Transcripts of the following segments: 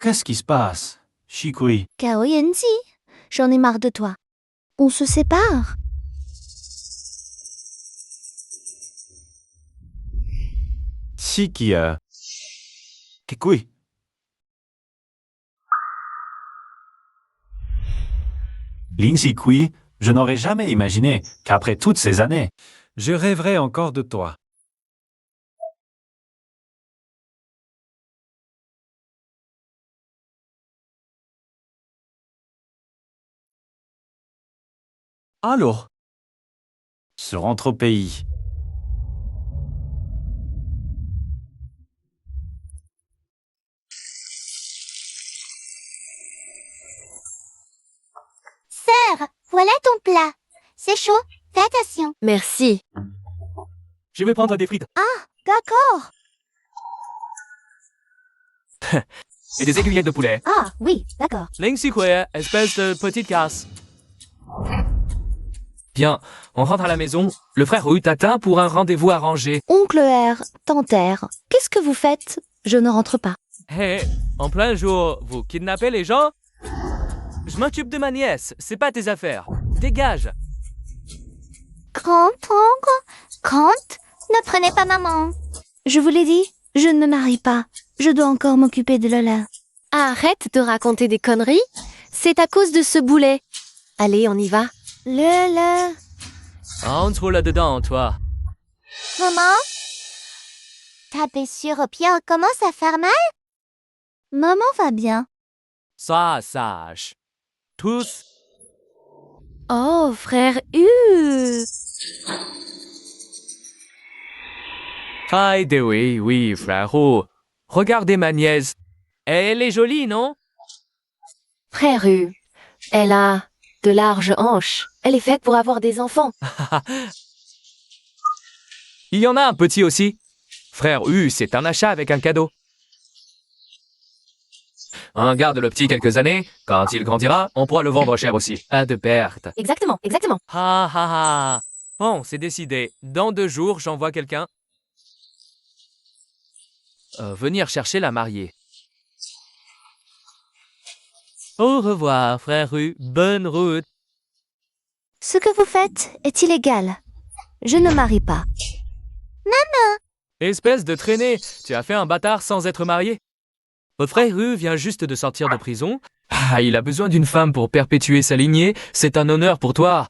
Qu'est-ce qui se passe? Shikui. Gao Yanji, j'en ai marre de toi. On se sépare. Shiki, Kikui. Lin Shikui, je n'aurais jamais imaginé qu'après toutes ces années, je rêverais encore de toi. Alors, Se rentre au pays. Sœur, voilà ton plat. C'est chaud, fais attention. Merci. je vais prendre des frites D'accord. et des aiguillettes de poulet. Ah, oui, d'accord. Ling Xikui, espèce de petite casse. Bien, on rentre à la maison. Le frère Ru t'atteint pour un rendez-vous arrangé. Oncle R, tante R, qu'est-ce que vous faites? Je ne rentre pas. Hé, en plein jour, vous kidnappez les gens? Je m'occupe de ma nièce, c'est pas tes affaires. Dégage. Grand-oncle, Grant, ne prenez pas maman. Je vous l'ai dit, je ne me marie pas. Je dois encore m'occuper de Lola. Arrête de raconter des conneries. C'est à cause de ce boulet. Allez, on y va. Lola. Entre là-dedans, toi. Maman, ta blessure au pied commence à faire mal? Maman va bien. Sois sage. Tous. Oh, frère U. Hi, Dewey, oui, frère Ru. Regardez ma nièce. Elle est jolie, non? Frère U. Elle a de larges hanches. Elle est faite pour avoir des enfants. Il y en a un petit aussi. Frère U, c'est un achat avec un cadeau. On garde le petit quelques années. Quand il grandira, on pourra le vendre cher aussi. À de perte. Exactement, exactement. Ha ha ha. Bon, c'est décidé. Dans 2 jours, j'envoie quelqu'un venir chercher la mariée. Au revoir, frère Ru. Bonne route. Ce que vous faites est illégal. Je ne marie pas. Espèce de traînée. Tu as fait un bâtard sans être marié. Votre frère Ru vient juste de sortir de prison. Ah, il a besoin d'une femme pour perpétuer sa lignée. C'est un honneur pour toi.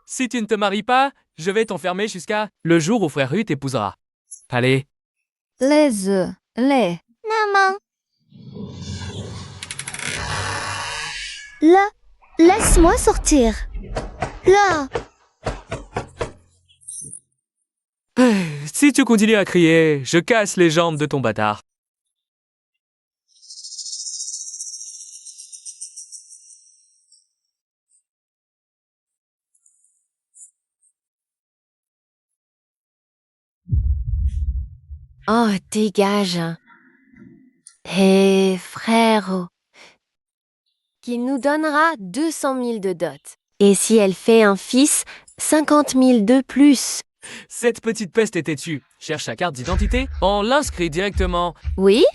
Si tu ne te maries pas, je vais t'enfermer jusqu'à le jour où frère Ru t'épousera. Allez. Les œufs, les. Maman, Là, laisse-moi sortir. Là. Si tu continues à crier, je casse les jambes de ton bâtard. Oh, dégage. Hé, frère. Qui nous donnera 200 000 de dot. Et si elle fait un fils, 50 000 de plus. Cette petite peste est têtue. Cherche sa carte d'identité, on l'inscrit directement. Oui?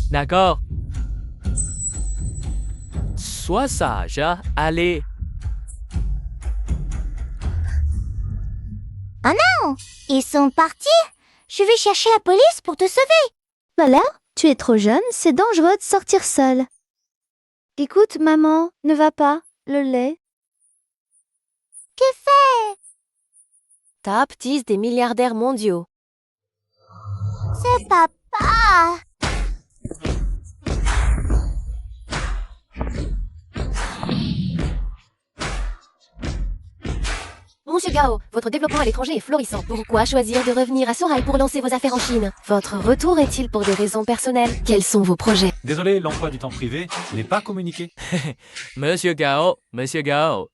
D'accord. Sois sage, hein? Allez. ils sont partis. Je vais chercher la police pour te sauver. Lola, tu es trop jeune, c'est dangereux de sortir seule. Écoute, maman, ne va pas. Le lait. Top 10 des milliardaires mondiaux. C'est papa. Monsieur Gao, votre développement à l'étranger est florissant. Pourquoi choisir de revenir à Sorail pour lancer vos affaires en Chine? Votre retour est-il pour des raisons personnelles? Quels sont vos projets? Désolé, l'emploi du temps privé n'est pas communiqué. Monsieur Gao, Monsieur Gao.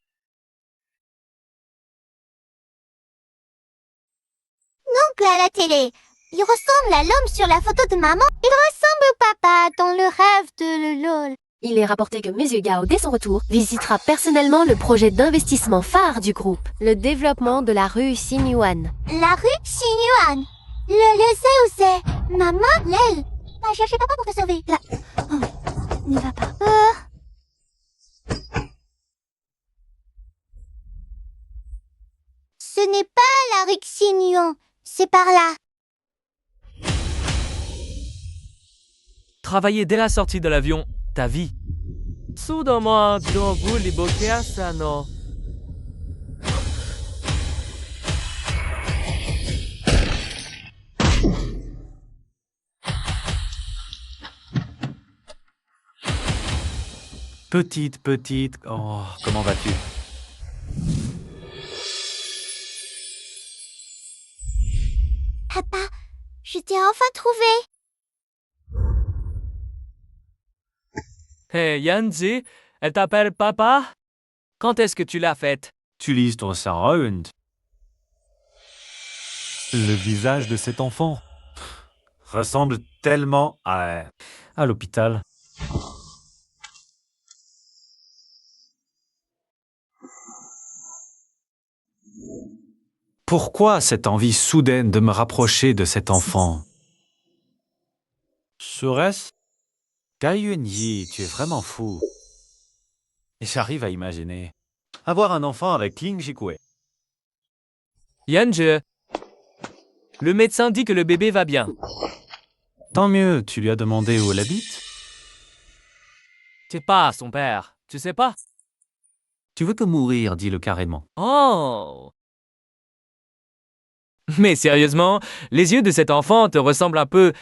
Oncle à la télé. Il ressemble à l'homme sur la photo de maman. Il ressemble au papa dans le rêve de LOL. Il est rapporté que Monsieur Gao, dès son retour, visitera personnellement le projet d'investissement phare du groupe, le développement de la rue Xinyuan. La rue Xinyuan. Le sait où c'est. Maman, l'aile. Va chercher papa pour te sauver. Là. Oh, n'y va pas. Ce n'est pas la rue Xinyuan. C'est par là. Travailler dès la sortie de l'avion, ta vie. Soudain, dans vous les bokeh, ça non. Petite, oh, comment vas-tu? Papa, je t'ai enfin trouvé. Hey, Yanzi, elle t'appelle papa? Quand est-ce que tu l'as faite? Tu lises ton Sound. Le visage de cet enfant ressemble tellement à l'hôpital. Pourquoi cette envie soudaine de me rapprocher de cet enfant? Serait-ce? Gai Yunyi, tu es vraiment fou. Et j'arrive à imaginer avoir un enfant avec Ling Jikue. Yanji, le médecin dit que le bébé va bien. Tant mieux, tu lui as demandé où elle habite? T'es pas son père, tu sais pas? Tu veux que mourir, dis-le carrément. Oh! Mais sérieusement, les yeux de cet enfant te ressemblent un peu.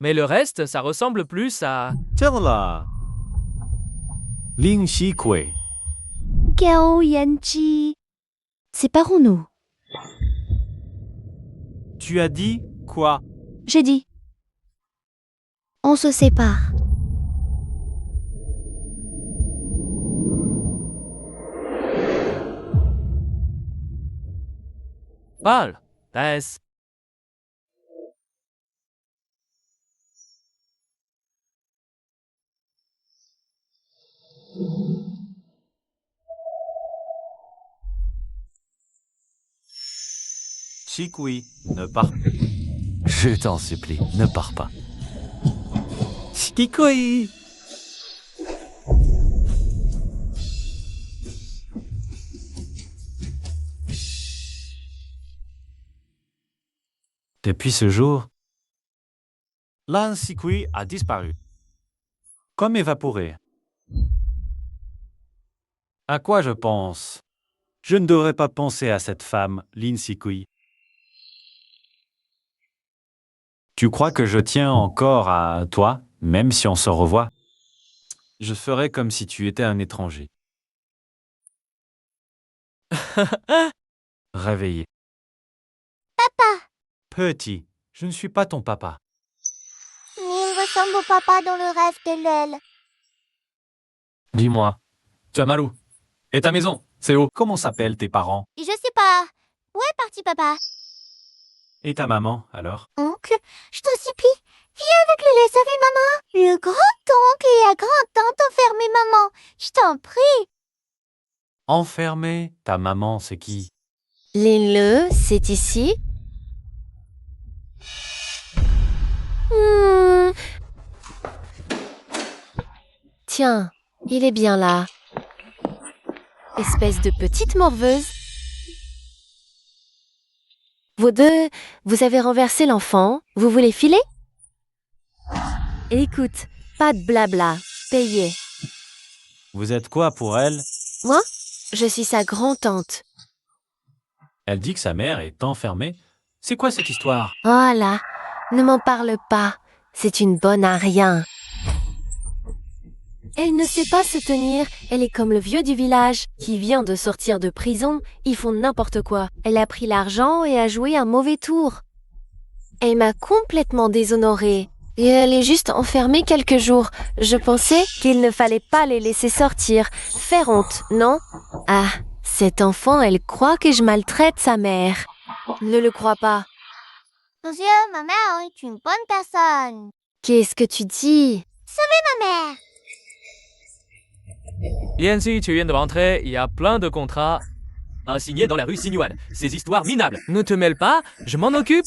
Mais le reste, ça ressemble plus à... Tiens-là! Ling Jikue. Gao Yanji. Séparons-nous. Tu as dit quoi? J'ai dit. On se sépare. Val, das. Chikui, ne pars pas. Je t'en supplie, ne pars pas. Chikui! Depuis ce jour, Lan Sikui a disparu. Comme évaporé. À quoi je pense? Je ne devrais pas penser à cette femme, Lin Sikui. Tu crois que je tiens encore à toi, même si on se revoit? Je ferai comme si tu étais un étranger. Réveillé. Papa. Petit, je ne suis pas ton papa. Mais il ressemble au papa dans le rêve de l'aile. Dis-moi, tu as mal où? Et ta maison, c'est où? Comment s'appellent tes parents? Je sais pas. Où est parti papa? Et ta maman, alors? Oncle, je t'en supplie, viens avec le lait sauver maman. Le grand-oncle et la grand-tante enfermés maman. Je t'en prie. Enfermé, ta maman, c'est qui? Lin-le, c'est ici. Tiens, il est bien là. Espèce de petite morveuse. Vous deux, vous avez renversé l'enfant. Vous voulez filer? Écoute, pas de blabla. Payez. Vous êtes quoi pour elle? Moi, je suis sa grand-tante. Elle dit que sa mère est enfermée. C'est quoi cette histoire? Oh là, ne m'en parle pas. C'est une bonne à rien. Elle ne sait pas se tenir, elle est comme le vieux du village, qui vient de sortir de prison, ils font n'importe quoi. Elle a pris l'argent et a joué un mauvais tour. Elle m'a complètement déshonorée. Et elle est juste enfermée quelques jours. Je pensais qu'il ne fallait pas les laisser sortir. Faire honte, non? Ah, cet enfant, elle croit que je maltraite sa mère. Ne le crois pas. Monsieur, ma mère est une bonne personne. Qu'est-ce que tu dis? Ma mère. Lianzi, tu viens de rentrer, il y a plein de contrats à signer dans la rue Signouane. Ces histoires minables. Ne te mêle pas, je m'en occupe.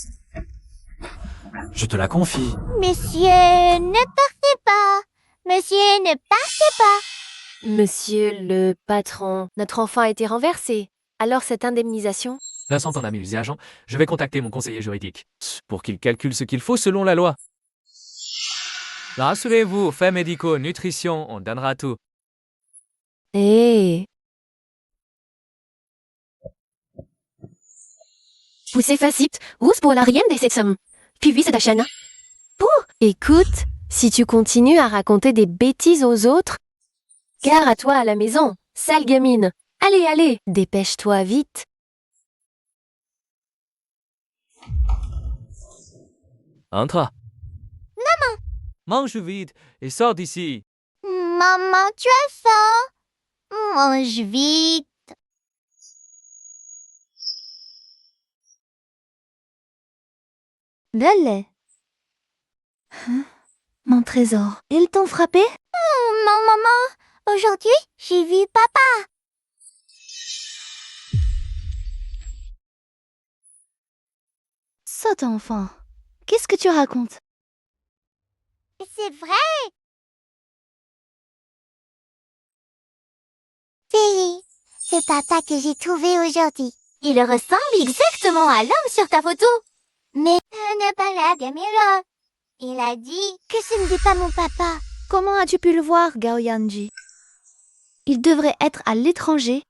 Je te la confie. Monsieur, ne partez pas. Monsieur, ne partez pas. Monsieur le patron, notre enfant a été renversé. Alors cette indemnisation? Vincent t'en a mis les agents. Je vais contacter mon conseiller juridique pour qu'il calcule ce qu'il faut selon la loi. Rassurez-vous, faits médicaux, nutrition, on donnera tout. Eh. Poussez facite, rousse pour la rien des sexums. Puis c'est ta chaîne. Écoute, si tu continues à raconter des bêtises aux autres, gare à toi à la maison, sale gamine. Allez, allez, dépêche-toi vite. Entre. Maman. Mange vite et sors d'ici. Maman, tu as faim? Mange vite. Le lait. Hein? Mon trésor. Ils t'ont frappé? Non, maman. Aujourd'hui, j'ai vu papa. Saute enfant. Qu'est-ce que tu racontes? C'est vrai. C'est papa que j'ai trouvé aujourd'hui. Il ressemble exactement à l'homme sur ta photo. Mais ne pas la caméra. Il a dit que ce n'était pas mon papa. Comment as-tu pu le voir, Gao Yanji? Il devrait être à l'étranger.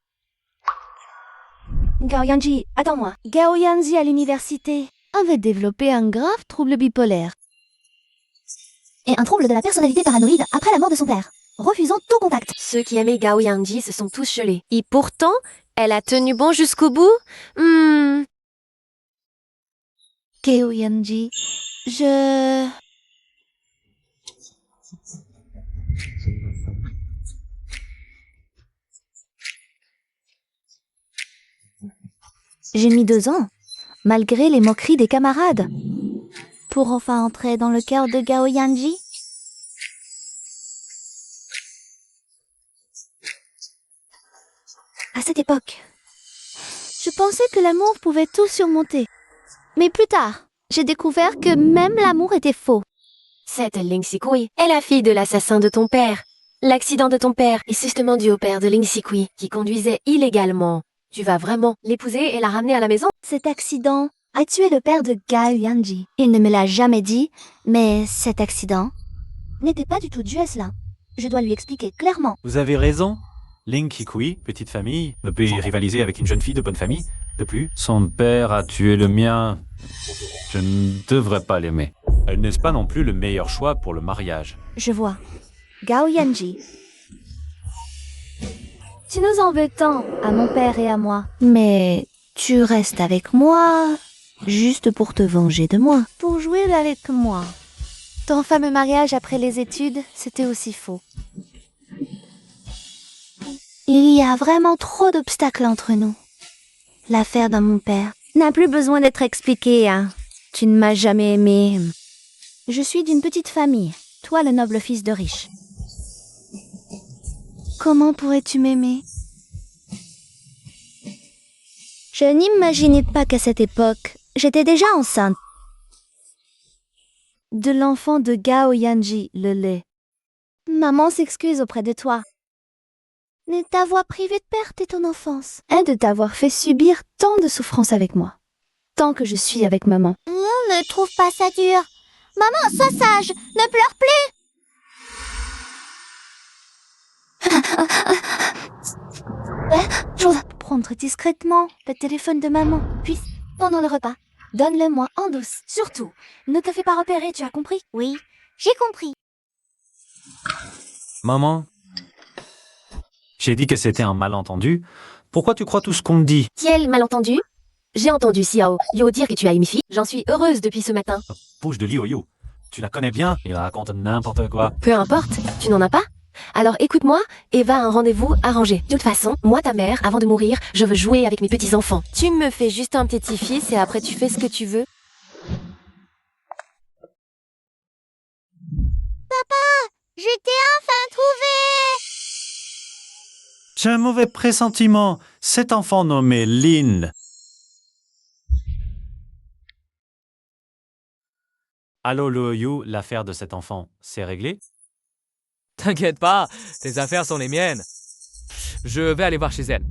Gao Yanji, attends-moi. Gao Yanji à l'université avait développé un grave trouble bipolaire. Et un trouble de la personnalité paranoïde après la mort de son père. Refusant tout contact. Ceux qui aimaient Gao Yanji se sont tous gelés. Et pourtant, elle a tenu bon jusqu'au bout. Gao Yanji, je... J'ai mis 2 ans, malgré les moqueries des camarades, pour enfin entrer dans le cœur de Gao Yanji. À cette époque, je pensais que l'amour pouvait tout surmonter. Mais plus tard, j'ai découvert que même l'amour était faux. Cette Ling Sikui est la fille de l'assassin de ton père. L'accident de ton père est justement dû au père de Ling Sikui, qui conduisait illégalement. Tu vas vraiment l'épouser et la ramener à la maison? Cet accident a tué le père de Gao Yanji. Il ne me l'a jamais dit, mais cet accident n'était pas du tout dû à cela. Je dois lui expliquer clairement. Vous avez raison. Ling Kikui, petite famille, ne peut y rivaliser avec une jeune fille de bonne famille. De plus, son père a tué le mien. Je ne devrais pas l'aimer. Elle n'est pas non plus le meilleur choix pour le mariage. Je vois. Gao Yanji. Tu nous en veux tant, à mon père et à moi. Mais tu restes avec moi, juste pour te venger de moi. Pour jouer avec moi. Ton fameux mariage après les études, c'était aussi faux. Il y a vraiment trop d'obstacles entre nous. L'affaire de mon père n'a plus besoin d'être expliquée, hein. Tu ne m'as jamais aimé. Je suis d'une petite famille, toi le noble fils de riche. Comment pourrais-tu m'aimer? Je n'imaginais pas qu'à cette époque, j'étais déjà enceinte. De l'enfant de Gao Yanji, le lait. Maman s'excuse auprès de toi. De t'avoir privé de père dès ton enfance. Et de t'avoir fait subir tant de souffrances avec moi. Tant que je suis avec maman. Ne trouve pas ça dur. Maman, sois sage. Ne pleure plus. Je dois prendre discrètement le téléphone de maman. Puis, pendant le repas, donne-le-moi en douce. Surtout, ne te fais pas repérer, tu as compris? Oui, j'ai compris. Maman, j'ai dit que c'était un malentendu. Pourquoi tu crois tout ce qu'on me dit? Quel malentendu? J'ai entendu Xiao Yo dire que tu as une fille. J'en suis heureuse depuis ce matin. Bouche de Lioyo. Tu la connais bien, il raconte n'importe quoi. Peu importe, tu n'en as pas? Alors écoute-moi et va à un rendez-vous arrangé. De toute façon, moi ta mère, avant de mourir, je veux jouer avec mes petits-enfants. Tu me fais juste un petit-fils et après tu fais ce que tu veux. Je t'ai enfin trouvé! J'ai un mauvais pressentiment. Cet enfant nommé Lynn. Allô, Loyu, l'affaire de cet enfant, c'est réglé? T'inquiète pas, tes affaires sont les miennes. Je vais aller voir chez elle.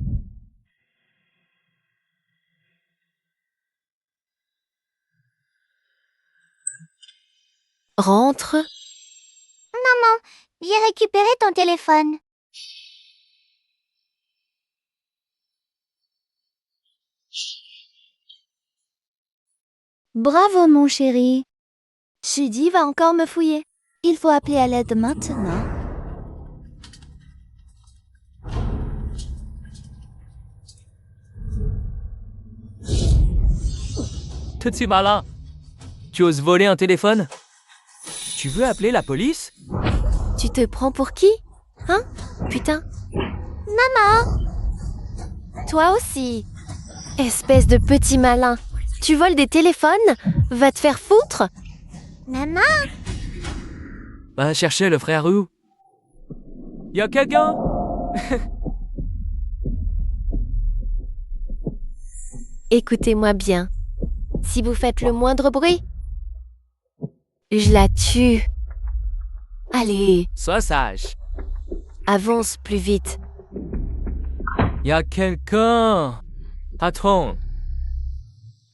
Rentre. J'ai récupéré ton téléphone. Bravo, mon chéri. Judy va encore me fouiller. Il faut appeler à l'aide maintenant. Tout de suite malin. Tu oses voler un téléphone? Tu veux appeler la police? Tu te prends pour qui? Hein? Putain. Maman! Toi aussi. Espèce de petit malin. Tu voles des téléphones? Va te faire foutre? Maman! Va chercher le frère Ru. Y a quelqu'un? Écoutez-moi bien. Si vous faites le moindre bruit, je la tue. Allez, Sois sage. avance plus vite. Y a quelqu'un. Patron.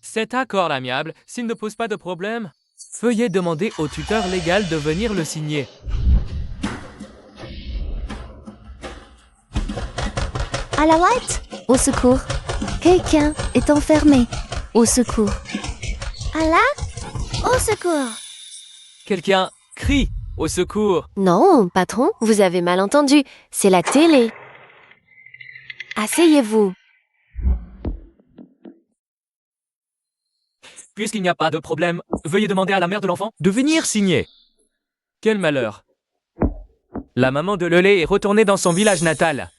Cet accord amiable, s'il ne pose pas de problème, veuillez demander au tuteur légal de venir le signer. À la droite! Au secours. Quelqu'un est enfermé. Au secours. À là? Au secours! Quelqu'un crie au secours. Non, patron, vous avez mal entendu. C'est la télé. Asseyez-vous. Puisqu'il n'y a pas de problème, veuillez demander à la mère de l'enfant de venir signer. Quel malheur. La maman de Lelé est retournée dans son village natal.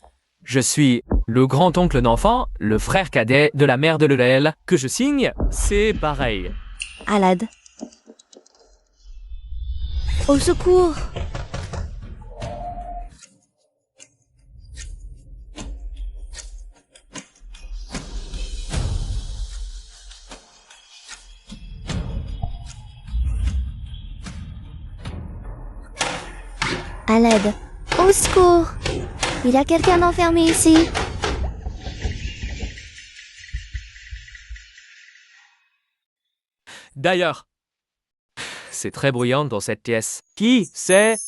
Je suis le grand-oncle d'enfant, le frère cadet de la mère de Lelé. Que je signe, c'est pareil. À l'aide. Au secours! À l'aide. Au secours! Il y a quelqu'un enfermé ici. D'ailleurs, c'est très bruyant dans cette pièce. Qui c'est?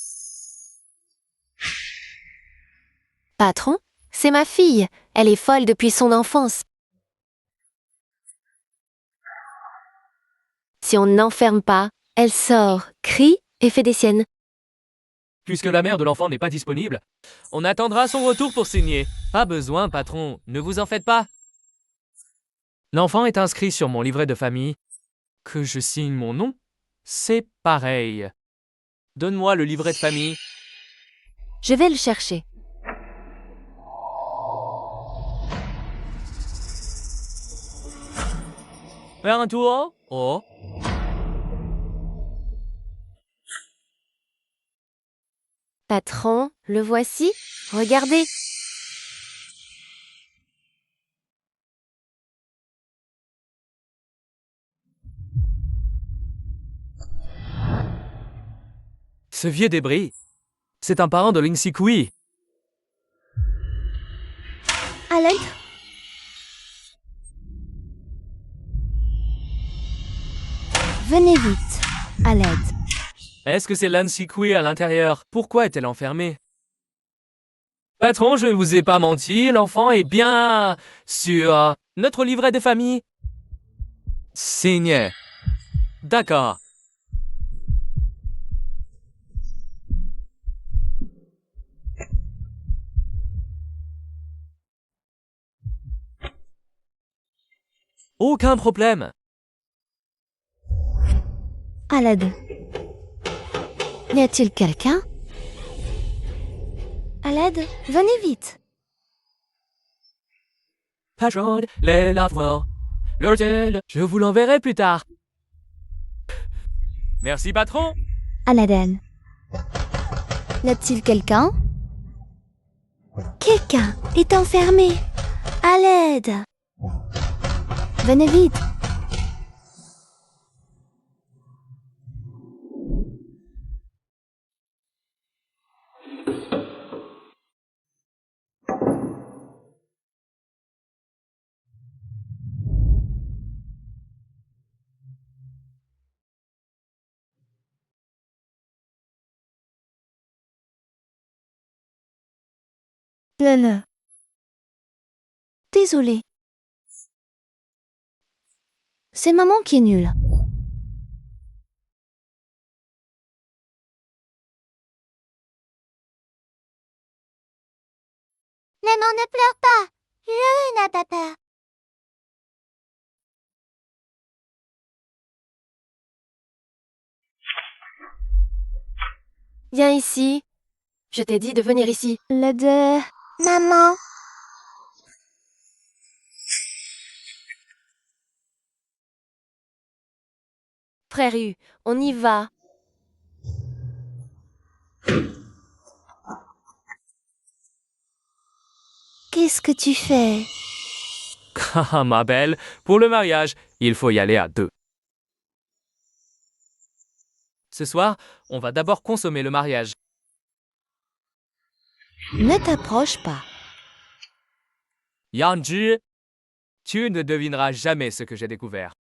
Patron, c'est ma fille. Elle est folle depuis son enfance. Si on n'enferme pas, elle sort, crie et fait des siennes. Puisque la mère de l'enfant n'est pas disponible, on attendra son retour pour signer. Pas besoin, patron, ne vous en faites pas. L'enfant est inscrit sur mon livret de famille. Que je signe mon nom? C'est pareil. Donne-moi le livret de famille. Je vais le chercher. Faire un tour? Oh. Patron, le voici. Regardez. Ce vieux débris, c'est un parent de Ling Sikui. À l'aide. Venez vite. À l'aide. Est-ce que c'est Lan Sikui à l'intérieur? Pourquoi est-elle enfermée? Patron, je ne vous ai pas menti, l'enfant est bien sur notre livret de famille. Signé. D'accord. Aucun problème. À l'aide. Y a-t-il quelqu'un? À l'aide. Venez vite. Patron, les lavoirs. L'hôtel, je vous l'enverrai plus tard. Merci, patron. À l'ADN. Y a-t-il quelqu'un? Quelqu'un est enfermé. À l'aide. Venez vite. Le. Désolée. C'est maman qui est nulle. Maman, ne pleure pas. Je n'ai pas peur. Viens ici. Je t'ai dit de venir ici. Le de... Maman. Frère U, on y va. Qu'est-ce que tu fais? Ah, ma belle, pour le mariage, il faut y aller à 2. Ce soir, on va d'abord consommer le mariage. Ne t'approche pas. Yanji, tu ne devineras jamais ce que j'ai découvert.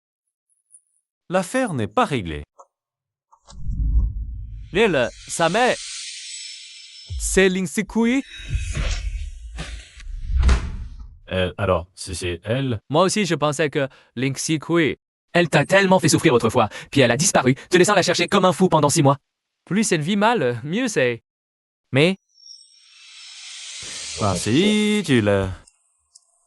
L'affaire n'est pas réglée. Lil, sa mère, c'est Ling Sikui. Alors, c'est elle? Moi aussi, je pensais que Ling Sikui, elle t'a tellement fait souffrir autrefois, puis elle a disparu, te laissant la chercher comme un fou pendant 6 mois. Plus elle vit mal, mieux c'est. Mais Ah si, tu l'as.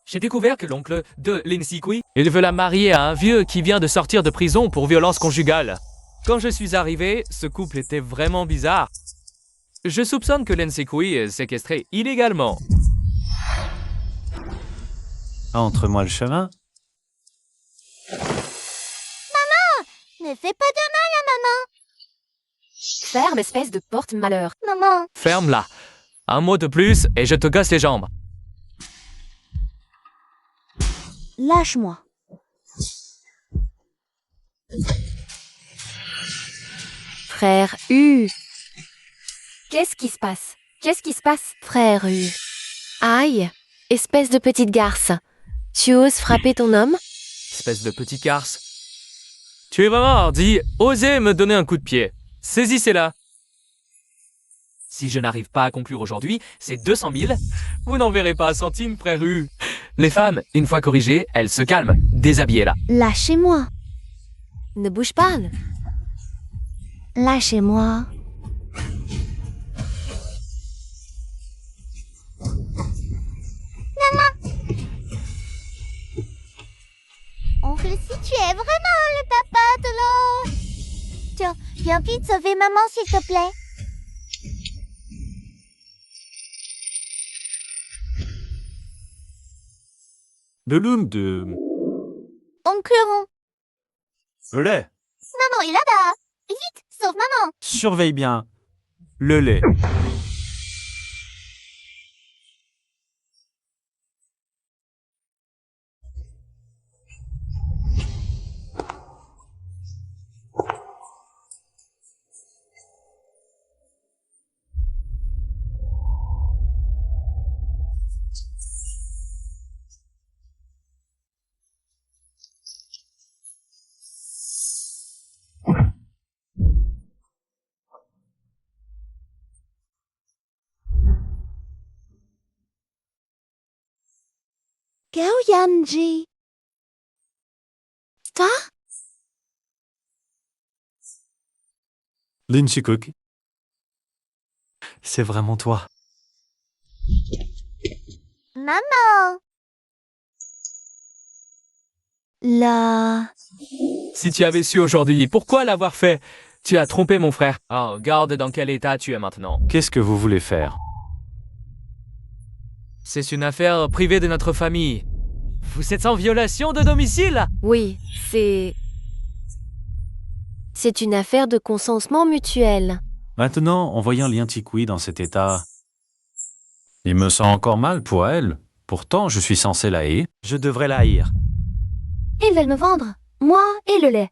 j'ai découvert que l'oncle de Lin Sikui, il veut la marier à un vieux qui vient de sortir de prison pour violence conjugale. Quand je suis arrivé, ce couple était vraiment bizarre. Je soupçonne que Lin Sikui est séquestré illégalement. Entre-moi le chemin. Ne fais pas de mal à Ferme, espèce de porte-malheur. maman. Ferme-la. Un mot de plus et je te casse les jambes. Lâche-moi. Frère U. Qu'est-ce qui se passe? Qu'est-ce qui se passe? Frère U. Aïe, espèce de petite garce. Tu oses frapper ton homme? Espèce de petit garce. Tu es vraiment hardi. Osez me donner un coup de pied. Saisissez-la. Si je n'arrive pas à conclure aujourd'hui, c'est 200 000. Vous n'en verrez pas un centime, frère U. Les femmes, une fois corrigées, elles se calment. Déshabillez-la. Lâchez-moi. Ne bouge pas. Lâchez-moi. Oncle, si tu es vraiment le papa de l'eau. Tiens, viens vite sauver maman, s'il te plaît. De l'homme de... Oncle Ron. Le lait. Maman est là-bas. Vite, sauve maman. Surveille bien. Le lait. Gao Yanji. Toi? Lin Sikui. C'est vraiment toi. Maman. Là. Si tu avais su aujourd'hui, pourquoi l'avoir fait? Tu as trompé mon frère. Oh, regarde dans quel état tu es maintenant. Qu'est-ce que vous voulez faire? C'est une affaire privée de notre famille. Vous êtes en violation de domicile? Oui, c'est une affaire de consentement mutuel. Maintenant, en voyant Lian Tikui dans cet état, il me sent encore mal pour elle. Pourtant, je suis censé la haïr. Je devrais la haïr. Ils veulent me vendre, moi et le lait,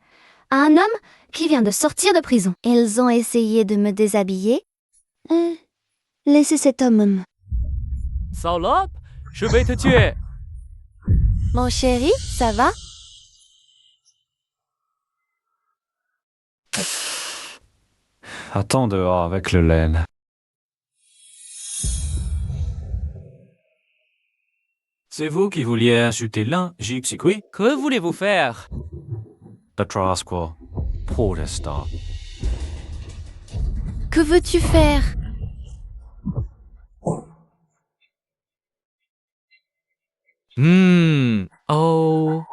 à un homme qui vient de sortir de prison. Ils ont essayé de me déshabiller. Laissez cet homme. Salope, je vais te tuer. Mon chéri, ça va? Attends dehors avec le laine. C'est vous qui vouliez insulter l'un, Jixikui? Que voulez-vous faire? The Trasquo. Protestant. Que veux-tu faire? Oh.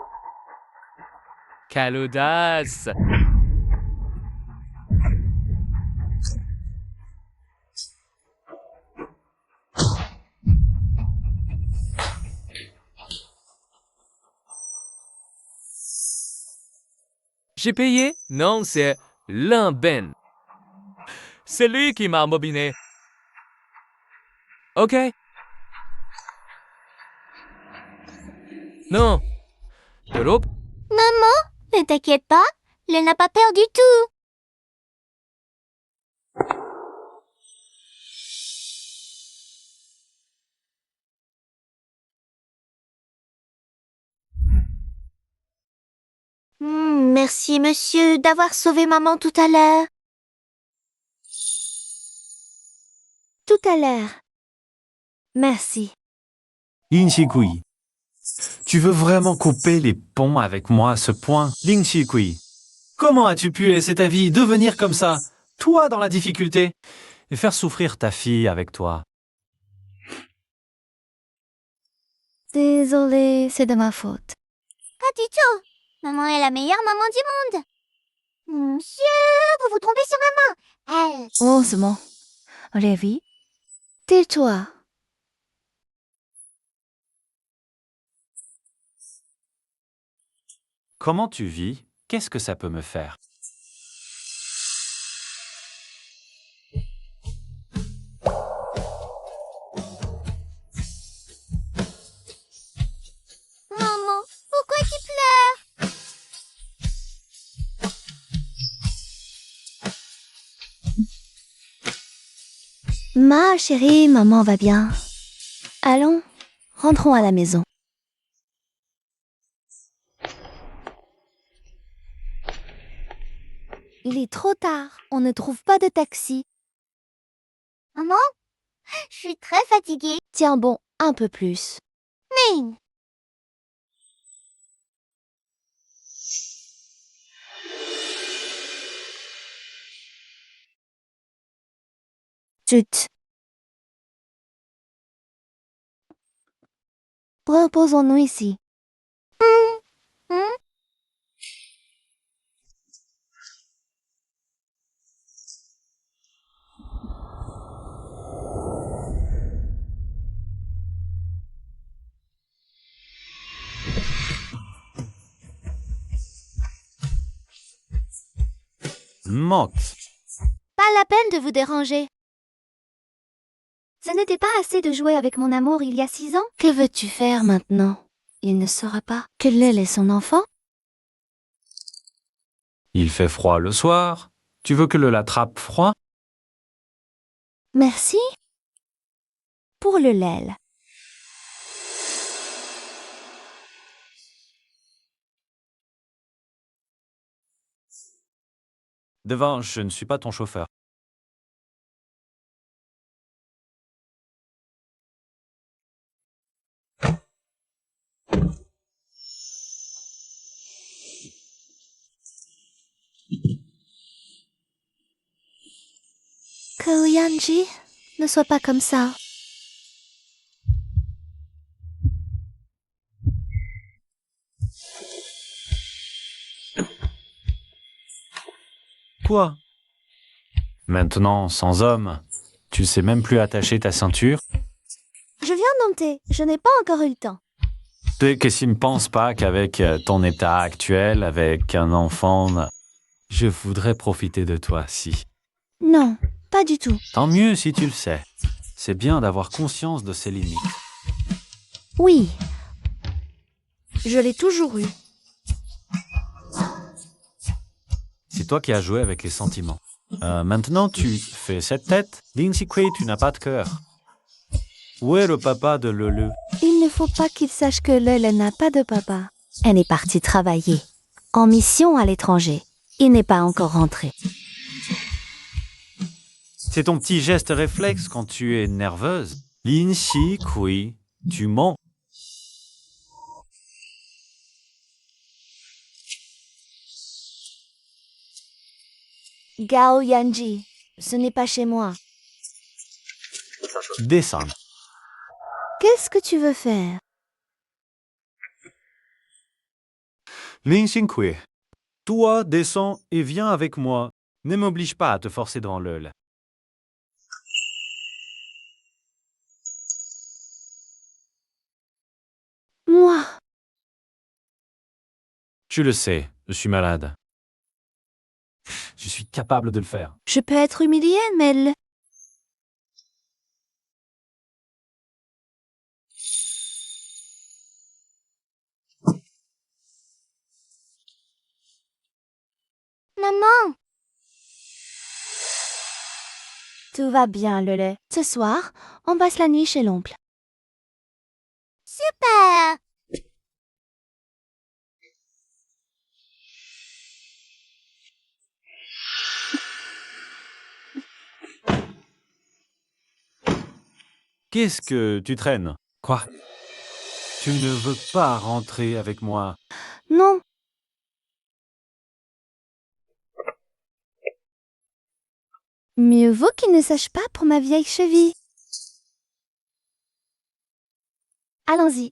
Quelle audace! J'ai payé? Non, c'est Ben. C'est lui qui m'a embobiné. Ok. Non. De l'eau? Ne t'inquiète pas, elle n'a pas peur du tout. Merci, monsieur, d'avoir sauvé maman tout à l'heure. Tout à l'heure. Merci. Lin Shikui, tu veux vraiment couper les ponts avec moi à ce point? Lin Shikui, comment as-tu pu laisser ta vie devenir comme ça? Toi dans la difficulté? Et faire souffrir ta fille avec toi? Désolée, c'est de ma faute. Pas du tout. Maman est la meilleure maman du monde. Monsieur, vous vous trompez sur maman. Elle... Oh, c'est bon. Lévi, tais-toi. Comment tu vis? Qu'est-ce que ça peut me faire? Maman, pourquoi tu pleures? Ma chérie, maman va bien. Allons, rentrons à la maison. Il est trop tard, on ne trouve pas de taxi. Maman, je suis très fatiguée. Tiens bon, un peu plus. Mais... Chut. Reposons-nous ici. Motte. Pas la peine de vous déranger. Ce n'était pas assez de jouer avec mon amour il y a 6 ans? Que veux-tu faire maintenant? Il ne saura pas que Lel est son enfant? Il fait froid le soir. Tu veux que le l'attrape froid? Merci. Pour le Lel. Devant, je ne suis pas ton chauffeur. Koyanji, ne sois pas comme ça. Quoi? Maintenant, sans homme, tu sais même plus attacher ta ceinture? Je viens de monter, je n'ai pas encore eu le temps. Qu'est-ce qu'il ne pense pas qu'avec ton état actuel, avec un enfant, je voudrais profiter de toi, si. Non, pas du tout. Tant mieux si tu le sais. C'est bien d'avoir conscience de ses limites. Oui. Je l'ai toujours eu. C'est toi qui as joué avec les sentiments. Maintenant, tu fais cette tête. Lindsay Quay, tu n'as pas de cœur. Où est le papa de Lele? Il ne faut pas qu'il sache que Lele n'a pas de papa. Elle est partie travailler. En mission à l'étranger. Il n'est pas encore rentré. C'est ton petit geste réflexe quand tu es nerveuse. Lindsay Quay, tu mens. Gao Yanji, ce n'est pas chez moi. Descends. Qu'est-ce que tu veux faire? Lindsay Quay, toi, descends et viens avec moi. Ne m'oblige pas à te forcer devant Lele. Moi. Tu le sais, je suis malade. Je suis capable de le faire. Je peux être humiliée, mais... Maman, Tout va bien, Lele. Ce soir, on passe la nuit chez l'oncle. super. Qu'est-ce que tu traînes? Quoi? Tu ne veux pas rentrer avec moi? Non. Mieux vaut qu'il ne sache pas pour ma vieille cheville. Allons-y.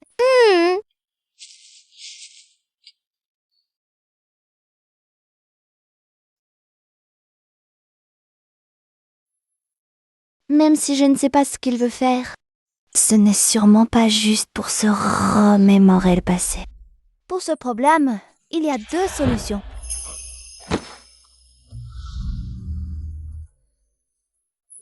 Même si je ne sais pas ce qu'il veut faire, ce n'est sûrement pas juste pour se remémorer le passé. Pour ce problème, il y a 2 solutions.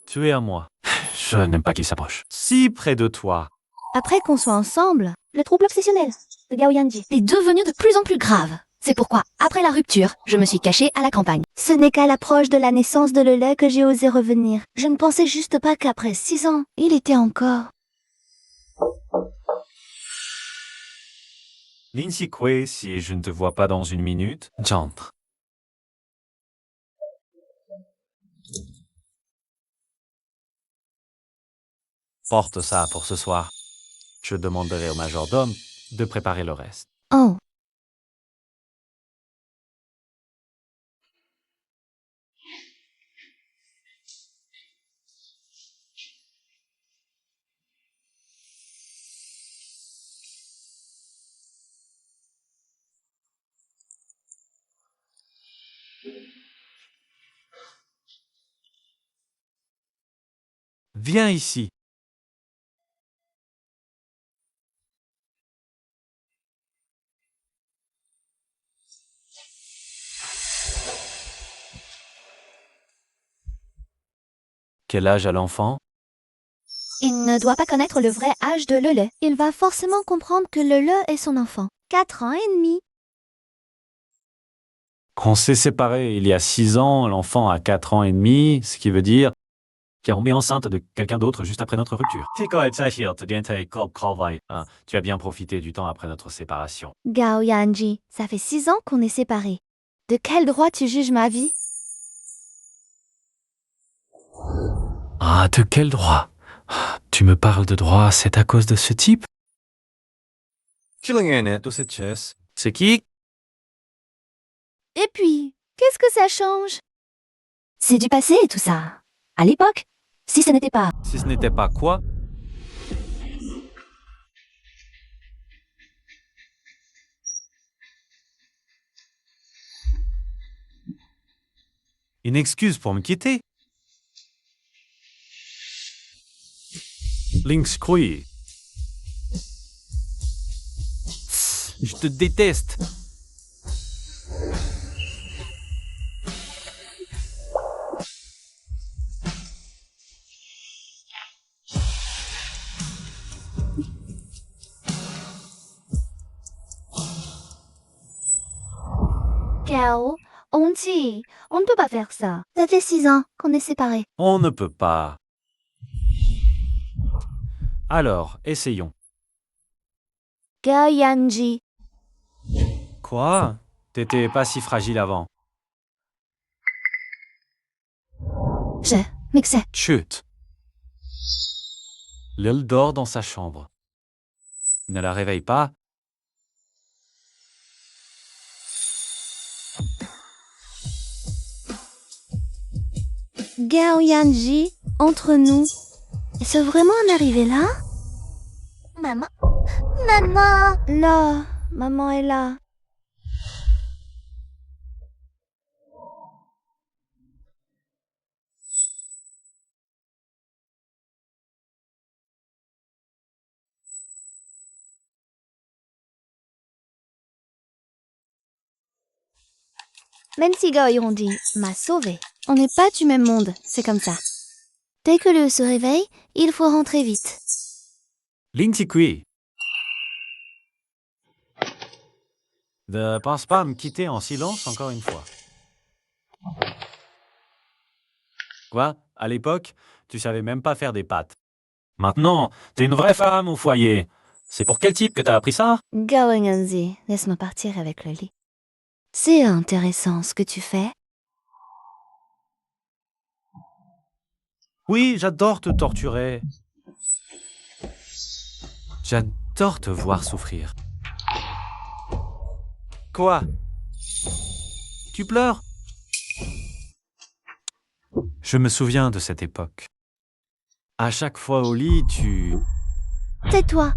Tu es à moi. Je n'aime pas qu'il s'approche. Si près de toi. Après qu'on soit ensemble, le trouble obsessionnel de Gao Yanji est devenu de plus en plus grave. C'est pourquoi, après la rupture, je me suis cachée à la campagne. Ce n'est qu'à l'approche de la naissance de Lele que j'ai osé revenir. Je ne pensais juste pas qu'après 6 ans, il était encore... Lindsay Quay, si je ne te vois pas dans 1 minute, j'entre. Porte ça pour ce soir. Je demanderai au majordome de préparer le reste. Oh. Viens ici. Quel âge a l'enfant? Il ne doit pas connaître le vrai âge de Lele. Il va forcément comprendre que Lele est son enfant. 4 ans et demi. On s'est séparés il y a 6 ans, l'enfant a 4 ans et demi, ce qui veut dire qu'elle est tombée enceinte de quelqu'un d'autre juste après notre rupture. Tu as bien profité du temps après notre séparation. Gao Yanji, ça fait 6 ans qu'on est séparés. De quel droit tu juges ma vie? Ah, de quel droit? Tu me parles de droit, c'est à cause de ce type? C'est qui? Et puis, qu'est-ce que ça change? C'est du passé tout ça. À l'époque, si ce n'était pas... Si ce n'était pas quoi? Une excuse pour me quitter? Lindsay Quay. Je te déteste. Gao, on dit, on ne peut pas faire ça. Ça fait 6 ans qu'on est séparés. On ne peut pas. Alors, essayons. Gao Yanji. Quoi? T'étais pas si fragile avant. Mais que c'est? Chut. Lil dort dans sa chambre. Ne la réveille pas. Gao Yanji, entre nous, est-ce vraiment en arrivé là? Maman. Maman. Là, maman est là. Même si Gao Yondi m'a sauvé, on n'est pas du même monde, c'est comme ça. Dès que le se réveille, il faut rentrer vite. Lin Tikui. Ne pense pas à me quitter en silence encore une fois. Quoi? À l'époque, tu savais même pas faire des pâtes. Maintenant, t'es une vraie femme au foyer. C'est pour quel type que t'as appris ça? Gao Yanji, laisse-moi partir avec le lit. C'est intéressant ce que tu fais. Oui, j'adore te torturer. J'adore te voir souffrir. Quoi? Tu pleures? Je me souviens de cette époque. À chaque fois au lit, tu... Tais-toi.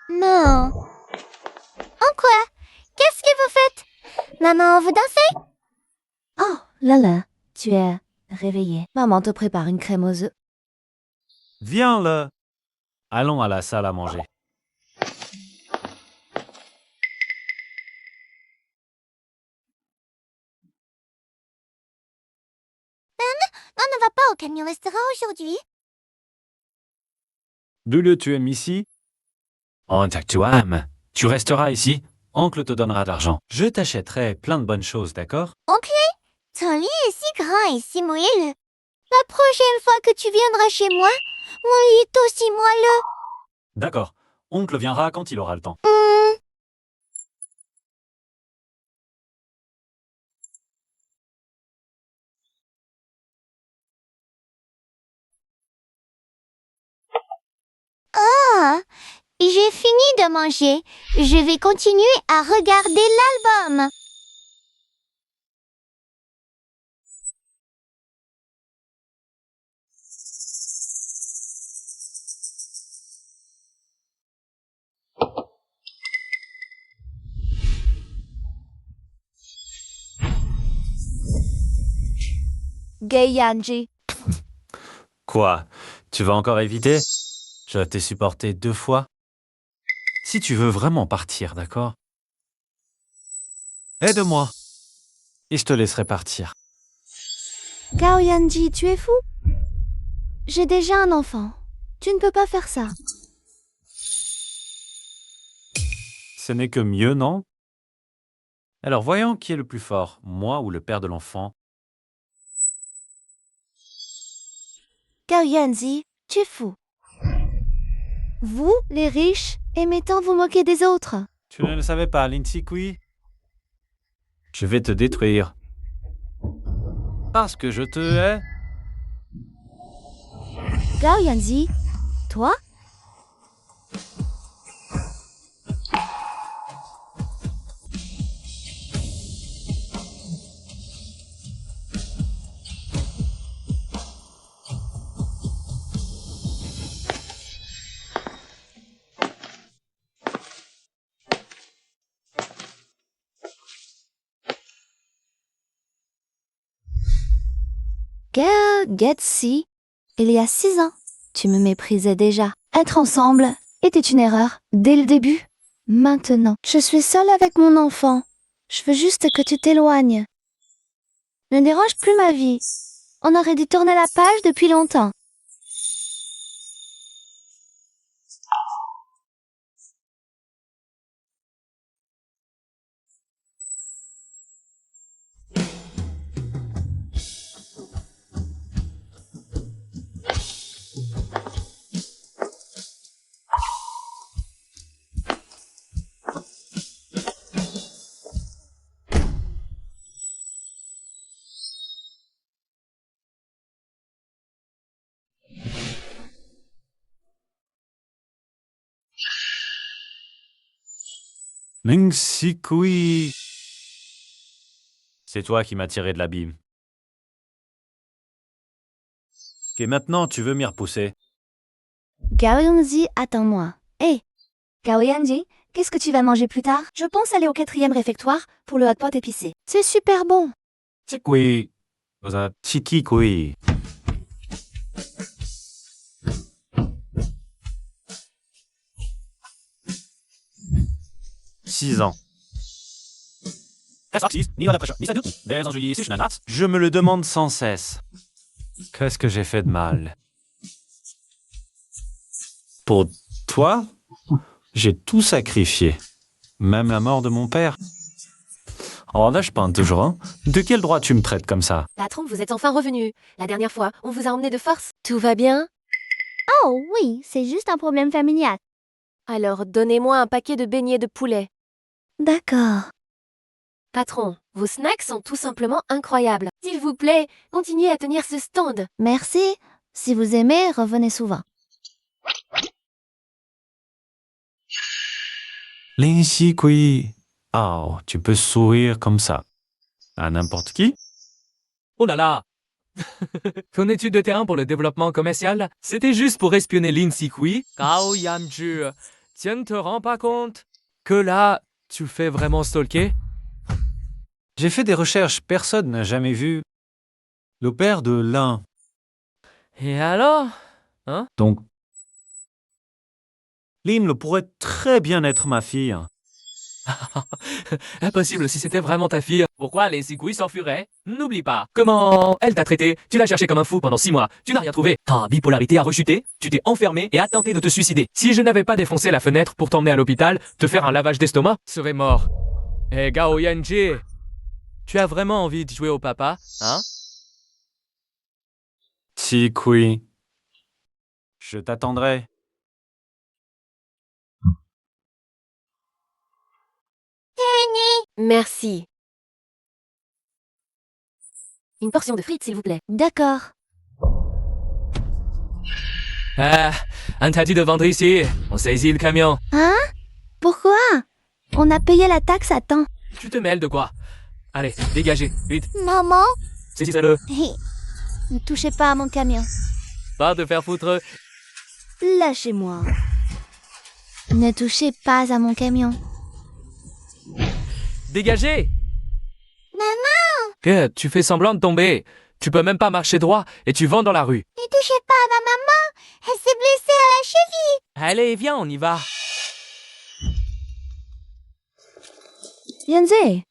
Non. En quoi? Qu'est-ce que vous faites? Maman, vous dansez? Oh, Lala, tu es réveillée. Maman te prépare une crème aux œufs. Viens là. Allons à la salle à manger. On ne va pas au camion-restaurant aujourd'hui. D'où tu aimes ici? Oh, tu aimes. Tu resteras ici. Oncle te donnera de l'argent. Je t'achèterai plein de bonnes choses, d'accord? Ok. Ton lit est si grand et si moelleux. La prochaine fois que tu viendras chez moi, mon lit est aussi moelleux. D'accord. Oncle viendra quand il aura le temps. Ah, j'ai fini de manger. Je vais continuer à regarder l'album. Gay Yanji. Quoi? Tu vas encore éviter? Je t'ai supporté 2 fois. Si tu veux vraiment partir, d'accord? Aide-moi. Et je te laisserai partir. Gao Yanji, tu es fou? J'ai déjà un enfant. Tu ne peux pas faire ça. Ce n'est que mieux, non? Alors voyons qui est le plus fort, moi ou le père de l'enfant. Gao Yanji, tu es fou. Vous, les riches, aimez tant vous moquer des autres. Tu ne le savais pas, Lin Tikui? Je vais te détruire. Parce que je te hais. Gao Yanji, toi? Gao Getsi, il y a 6 ans, tu me méprisais déjà. Être ensemble était une erreur, dès le début. Maintenant, je suis seule avec mon enfant. Je veux juste que tu t'éloignes. Ne dérange plus ma vie. On aurait dû tourner la page depuis longtemps. Ling Sikui. C'est toi qui m'as tiré de l'abîme. Ok, maintenant tu veux m'y repousser. Gao Yanji, attends-moi. Hé, Gao Yanji, qu'est-ce que tu vas manger plus tard? Je pense aller au 4e réfectoire pour le hot pot épicé. C'est super bon. Sikui. Chiki Kui. Six ans. Je me le demande sans cesse. Qu'est-ce que j'ai fait de mal? Pour toi, j'ai tout sacrifié. Même la mort de mon père. Oh là, je peins toujours, hein. De quel droit tu me traites comme ça? Patron, vous êtes enfin revenu. La dernière fois, on vous a emmené de force. Tout va bien? Oh oui, c'est juste un problème familial. Alors, donnez-moi un paquet de beignets de poulet. D'accord. Patron, vos snacks sont tout simplement incroyables. S'il vous plaît, continuez à tenir ce stand. Merci. Si vous aimez, revenez souvent. Ling Sikui. Oh, tu peux sourire comme ça. À n'importe qui? Oh là là. Ton étude de terrain pour le développement commercial, c'était juste pour espionner Lin Sikui. Gao Yanju, tu ne te rends pas compte que là, tu fais vraiment stalker? J'ai fait des recherches, personne n'a jamais vu le père de l'un. Et alors? Donc, Lin le pourrait très bien être ma fille. Impossible si c'était vraiment ta fille. Pourquoi les Sikui s'enfuiraient? N'oublie pas. Comment elle t'a traité? Tu l'as cherché comme un fou pendant 6 mois. Tu n'as rien trouvé. Ta bipolarité a rechuté. Tu t'es enfermé et as tenté de te suicider. Si je n'avais pas défoncé la fenêtre pour t'emmener à l'hôpital, te faire un lavage d'estomac, tu serais mort. Eh Gao Yanji, tu as vraiment envie de jouer au papa, hein? Sikui. Je t'attendrai. Merci. Une portion de frites, s'il vous plaît. D'accord. Ah, interdit de vendre ici. On saisit le camion. Hein? Pourquoi? On a payé la taxe à temps. Tu te mêles de quoi? Allez, dégagez, vite. Maman? Saisissez-le. Ne touchez pas à mon camion. Va te faire foutre. Lâchez-moi. Ne touchez pas à mon camion. Dégagez! Maman? Que tu fais semblant de tomber. Tu peux même pas marcher droit et tu vends dans la rue. Ne touchez pas à ma maman! Elle s'est blessée à la cheville! Allez, viens, on y va. Yanzi,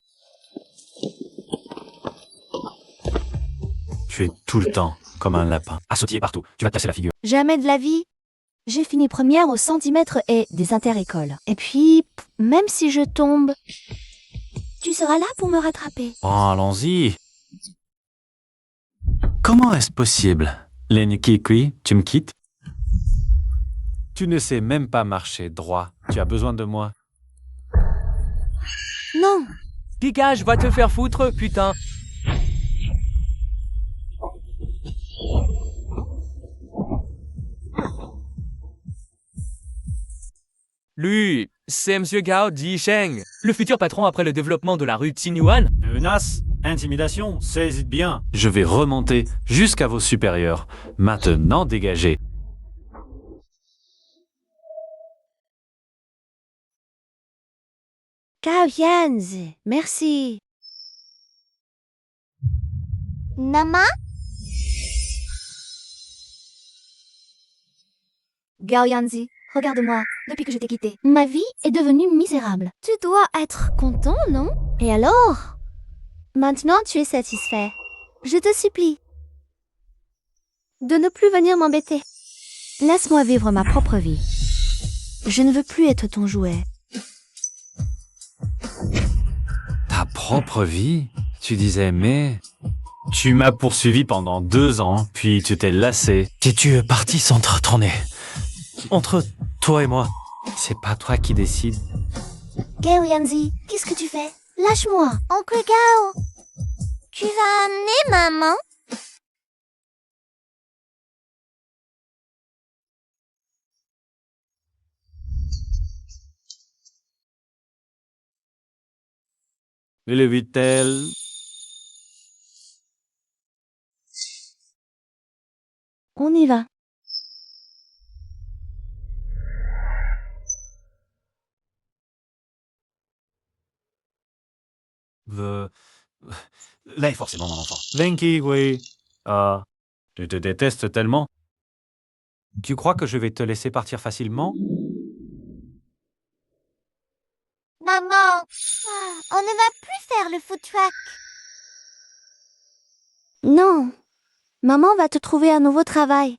Tu es tout le temps comme un lapin, à sautiller partout. Tu vas te casser la figure. jamais de la vie. J'ai fini première au centimètre et des inter-écoles. Et puis, même si je tombe, tu seras là pour me rattraper. Oh, allons-y. Comment est-ce possible? Ling Sikui, tu me quittes? Tu ne sais même pas marcher droit. Tu as besoin de moi. Non, Dégage, va te faire foutre, putain. Lui, c'est Monsieur Gao Jisheng, le futur patron après le développement de la rue Tinyuan. Menace, intimidation, saisis bien. Je vais remonter jusqu'à vos supérieurs. Maintenant, dégagez. Gao Yanzi, merci. Maman? Gao Yanzi, Regarde-moi, depuis que je t'ai quitté, ma vie est devenue misérable. Tu dois être content, non? Et alors? Maintenant tu es satisfait. Je te supplie de ne plus venir m'embêter. Laisse-moi vivre ma propre vie. Je ne veux plus être ton jouet. Ta propre vie? Tu disais, mais... Tu m'as poursuivi pendant 2 ans, puis tu t'es lassé. Et tu es parti sans te retourner. Entre toi et moi, c'est pas toi qui décides. Gao Yanzi, qu'est-ce que tu fais? Lâche-moi. Oncle Gao, tu vas amener maman? Et le vit-elle? On y va. Là est forcément mon enfant. Linky, oui. Ah, je te déteste tellement. Tu crois que je vais te laisser partir facilement? Maman, on ne va plus faire le food truck. Non. Maman va te trouver un nouveau travail.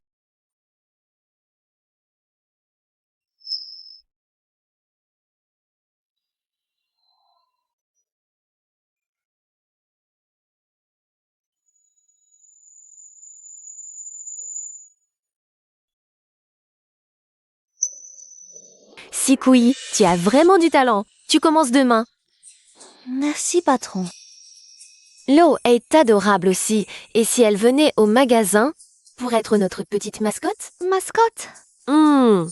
Sikui, tu as vraiment du talent. Tu commences demain. Merci, patron. Lo est adorable aussi. Et si elle venait au magasin pour être notre petite mascotte? Mascotte. Hmm.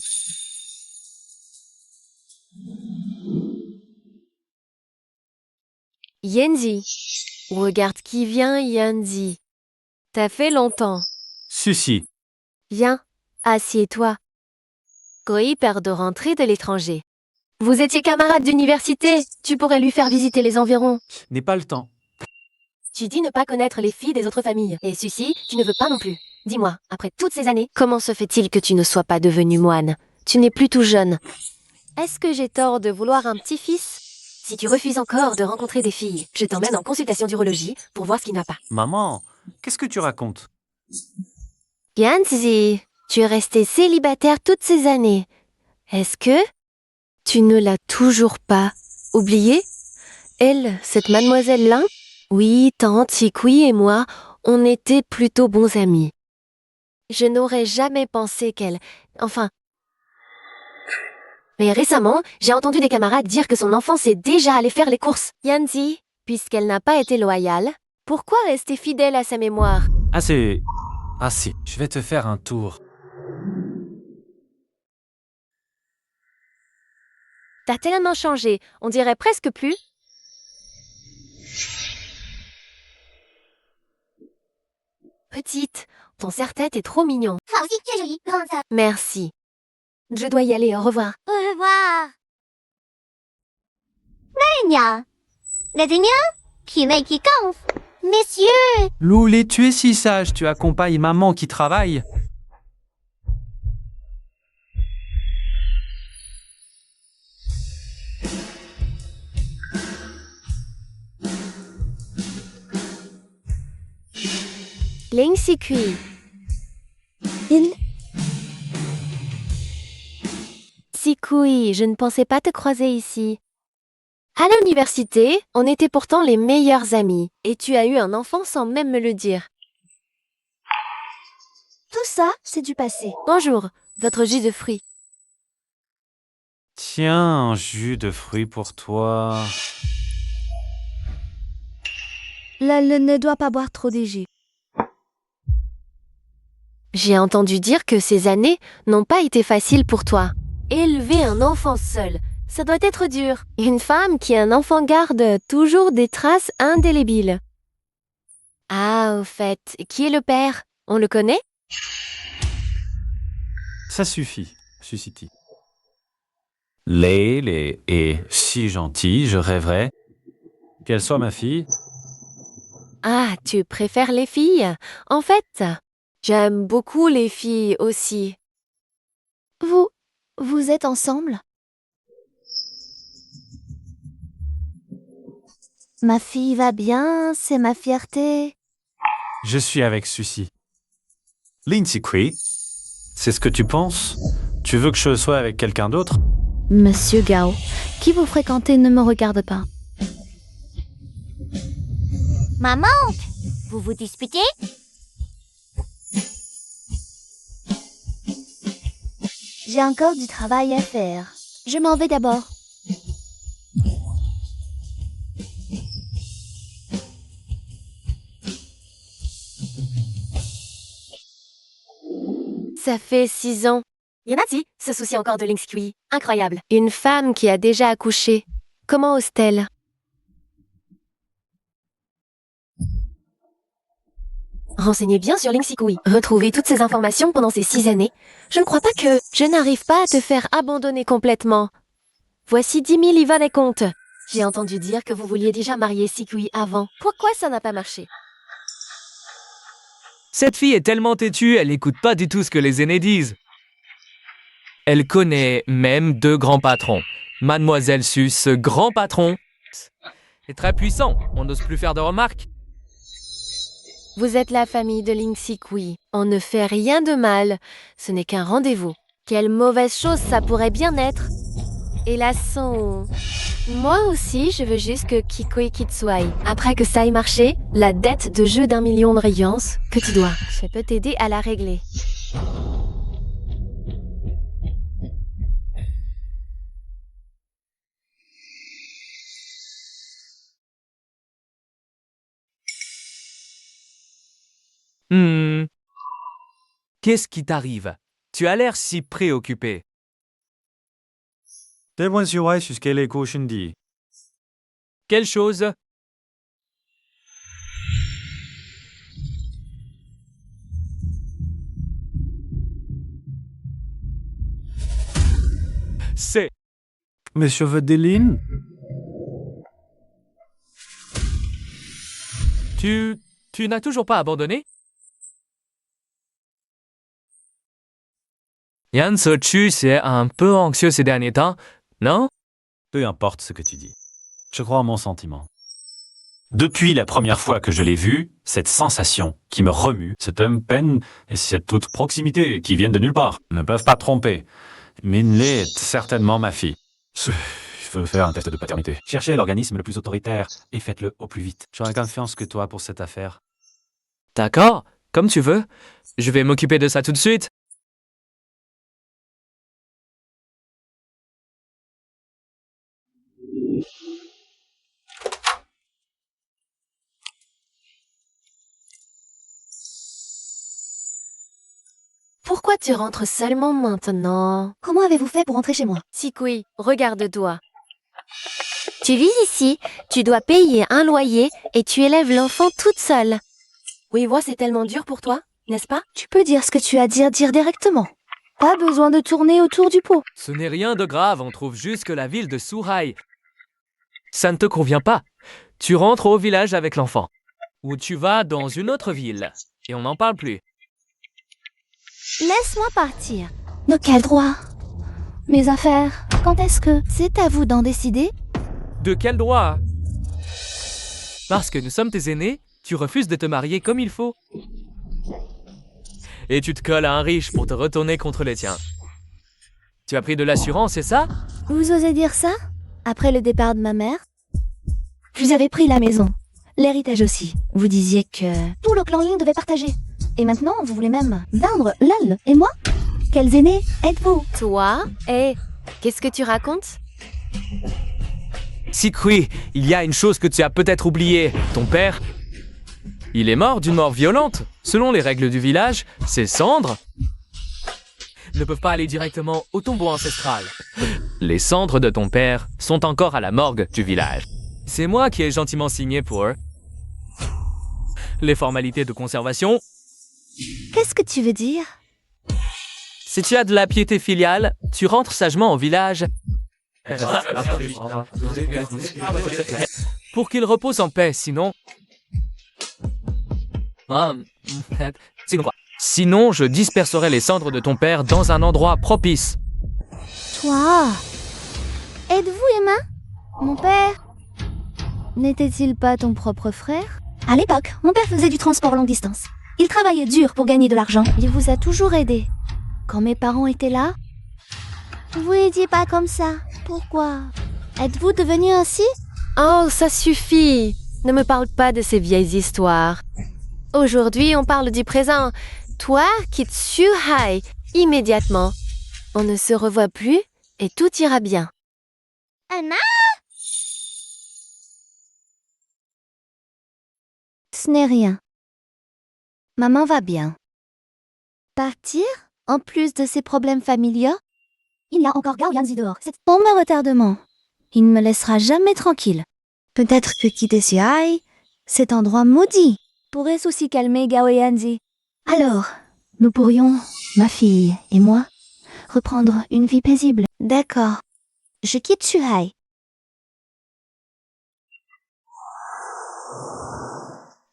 Yanzi. Regarde qui vient, Yanzi. T'as fait longtemps. Sucy. Viens, assieds-toi. Koi perd de rentrer de l'étranger. Vous étiez camarades d'université. Tu pourrais lui faire visiter les environs. N'ai pas le temps. Tu dis ne pas connaître les filles des autres familles. Et Sucy, tu ne veux pas non plus. Dis-moi, après toutes ces années, comment se fait-il que tu ne sois pas devenu moine? Tu n'es plus tout jeune. Est-ce que j'ai tort de vouloir un petit-fils? Si tu refuses encore de rencontrer des filles, je t'emmène en consultation d'urologie pour voir ce qui ne va pas. Maman, qu'est-ce que tu racontes? Yanzi, tu es resté célibataire toutes ces années. Est-ce que tu ne l'as toujours pas oublié? Elle, cette mademoiselle-là? Oui, tante Sikui et moi, on était plutôt bons amis. Je n'aurais jamais pensé qu'elle... Enfin... Mais récemment, j'ai entendu des camarades dire que son enfant s'est déjà allé faire les courses. Yanzi, puisqu'elle n'a pas été loyale, pourquoi rester fidèle à sa mémoire? Assez. Assez. Je vais te faire un tour. T'as tellement changé, on dirait presque plus. Petite, ton serre-tête est trop mignon. Toi aussi tu es jolie, grande sœur. Merci. Je dois y aller, au revoir. Au revoir. Nanya. Nanya, qui met qui compte. Messieurs, Loulé, tu es si sage, tu accompagnes maman qui travaille. Ling Sikui. Il... Sikui, je ne pensais pas te croiser ici. À l'université, on était pourtant les meilleurs amis, et tu as eu un enfant sans même me le dire. Tout ça, c'est du passé. Bonjour, votre jus de fruits. Tiens, un jus de fruits pour toi. Elle ne doit pas boire trop de jus. J'ai entendu dire que ces années n'ont pas été faciles pour toi. Élever un enfant seul, ça doit être dur. Une femme qui a un enfant garde toujours des traces indélébiles. Ah, au fait, qui est le père? On le connaît? Ça suffit, Suscity. Leila est si gentille, je rêverais qu'elle soit ma fille. Ah, tu préfères les filles? En fait, j'aime beaucoup les filles aussi. Vous vous êtes ensemble? Ma fille va bien, c'est ma fierté. Je suis avec Suzy. Lin Sikui, c'est ce que tu penses? Tu veux que je sois avec quelqu'un d'autre? Monsieur Gao, qui vous fréquentez ne me regarde pas. Maman, vous vous disputez? J'ai encore du travail à faire. Je m'en vais d'abord. Ça fait 6 ans. Yonati se soucie encore de Lin Sikui. Incroyable. Une femme qui a déjà accouché. Comment ose-t-elle? Renseignez bien sur Lin Sikui. Retrouvez toutes ces informations pendant ces 6 années. Je ne crois pas que... Je n'arrive pas à te faire abandonner complètement. Voici 10 000 Yvonne et compte. J'ai entendu dire que vous vouliez déjà marier Sikui avant. Pourquoi ça n'a pas marché? Cette fille est tellement têtue, elle n'écoute pas du tout ce que les aînés disent. Elle connaît même 2 grands patrons. Mademoiselle Su, ce grand patron, est très puissant. On n'ose plus faire de remarques. Vous êtes la famille de Lin Sikui. On ne fait rien de mal. Ce n'est qu'un rendez-vous. Quelle mauvaise chose ça pourrait bien être. Et la son... Moi aussi, je veux juste que Kikoi Kitsuai. Après que ça ait marché, la dette de jeu d'1 million de rayons que tu dois. Je peux t'aider à la régler. Qu'est-ce qui t'arrive? Tu as l'air si préoccupé. 這本小位説嘅你高兄弟， Quelle chose? C'est... mes cheveux d'Éline? Tu n'as toujours pas abandonné? Yan Sochu, c'est un peu anxieux ces derniers temps, non? Peu importe ce que tu dis. Je crois en mon sentiment. Depuis la première fois que je l'ai vu, cette sensation qui me remue, cette peine et cette toute proximité qui viennent de nulle part ne peuvent pas tromper. Min Lei est certainement ma fille. Je veux faire un test de paternité. Cherchez l'organisme le plus autoritaire et faites-le au plus vite. J'aurai confiance que toi pour cette affaire. D'accord, comme tu veux. Je vais m'occuper de ça tout de suite. Pourquoi tu rentres seulement maintenant? Comment avez-vous fait pour rentrer chez moi? Sikui, regarde-toi. Tu vis ici, tu dois payer un loyer et tu élèves l'enfant toute seule. Oui, moi c'est tellement dur pour toi, n'est-ce pas? Tu peux dire ce que tu as à dire directement. Pas besoin de tourner autour du pot. Ce n'est rien de grave, on trouve juste que la ville de Suhai. Ça ne te convient pas. Tu rentres au village avec l'enfant. Ou tu vas dans une autre ville. Et on n'en parle plus. Laisse-moi partir. De quel droit? Mes affaires, quand est-ce que... C'est à vous d'en décider? De quel droit? Parce que nous sommes tes aînés, tu refuses de te marier comme il faut. Et tu te colles à un riche pour te retourner contre les tiens. Tu as pris de l'assurance, c'est ça? Vous osez dire ça? Après le départ de ma mère? Vous avez pris la maison. L'héritage aussi. Vous disiez que... tout le clan Ying devait partager. Et maintenant, vous voulez même vendre Lal et moi? Quels aînés êtes-vous? Toi? Qu'est-ce que tu racontes? Sikui, il y a une chose que tu as peut-être oubliée. Ton père, il est mort d'une mort violente. Selon les règles du village, ses cendres ne peuvent pas aller directement au tombeau ancestral. Les cendres de ton père sont encore à la morgue du village. C'est moi qui ai gentiment signé pour les formalités de conservation. Qu'est-ce que tu veux dire? Si tu as de la piété filiale, tu rentres sagement au village pour qu'il repose en paix, sinon... Sinon, je disperserai les cendres de ton père dans un endroit propice. Quoi? Êtes-vous Emma? Mon père? N'était-il pas ton propre frère? À l'époque, mon père faisait du transport longue distance. Il travaillait dur pour gagner de l'argent. Il vous a toujours aidé. Quand mes parents étaient là? Vous n'étiez pas comme ça. Pourquoi? Êtes-vous devenu ainsi? Oh, ça suffit. Ne me parle pas de ces vieilles histoires. Aujourd'hui, on parle du présent. Toi, quitte Shuhai immédiatement. On ne se revoit plus et tout ira bien. Anna? Ce n'est rien. Maman va bien. Partir? En plus de ses problèmes familiaux? Il y a encore Gao Yanzi dehors. Pour mes retardements. Il ne me laissera jamais tranquille. Peut-être que quitter Shuhai, cet endroit maudit, pourrait aussi calmer Gao et Yanzi. Alors, nous pourrions, ma fille et moi, reprendre une vie paisible. D'accord. Je quitte Shuhai.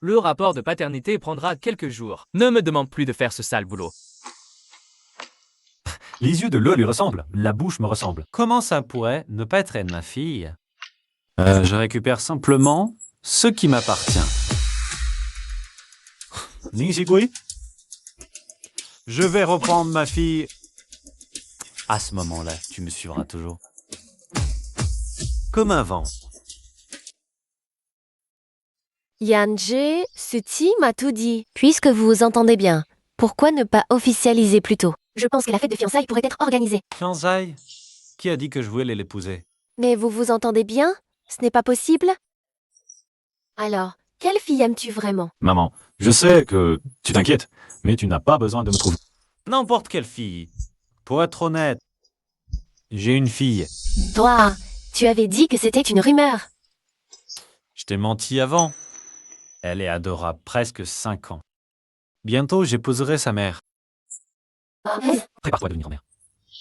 Le rapport de paternité prendra quelques jours. Ne me demande plus de faire ce sale boulot. Les yeux de l'eau lui ressemblent, la bouche me ressemble. Comment ça pourrait ne pas être elle, ma fille? Je récupère simplement ce qui m'appartient. Nishikui? Je vais reprendre ma fille. À ce moment-là, tu me suivras toujours. Comme un vent. Yanje, Suti m'a tout dit. Puisque vous vous entendez bien, pourquoi ne pas officialiser plus tôt? Je pense que la fête de fiançailles pourrait être organisée. Fiançailles? Qui a dit que je voulais l'épouser? Mais vous vous entendez bien? Ce n'est pas possible? Alors, quelle fille aimes-tu vraiment? Maman, je sais que tu t'inquiètes, mais tu n'as pas besoin de me trouver. N'importe quelle fille. Pour être honnête, j'ai une fille. Toi, tu avais dit que c'était une rumeur. Je t'ai menti avant. Elle est adorable, presque 5 ans. Bientôt, j'épouserai sa mère. Prépare-toi à devenir mère.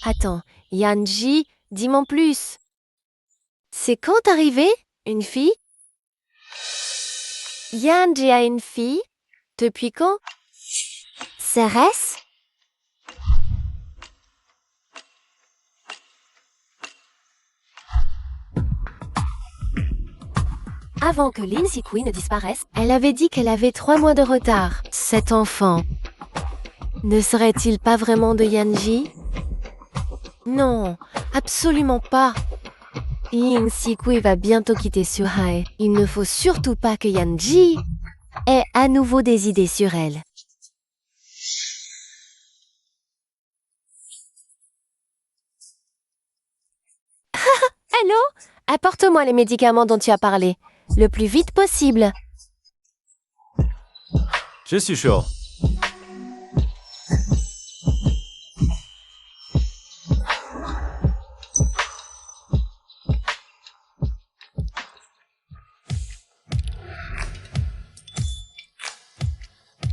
Attends, Yanji, dis-moi plus. C'est quand arrivé, une fille? Yanji a une fille? Depuis quand? Cérès? Avant que Lin Sikui ne disparaisse, elle avait dit qu'elle avait 3 mois de retard. Cet enfant. Ne serait-il pas vraiment de Yanji? Non, absolument pas. Lin Sikui va bientôt quitter Shuhai. Il ne faut surtout pas que Yanji ait à nouveau des idées sur elle. Allô? Apporte-moi les médicaments dont tu as parlé. Le plus vite possible. Je suis chaud.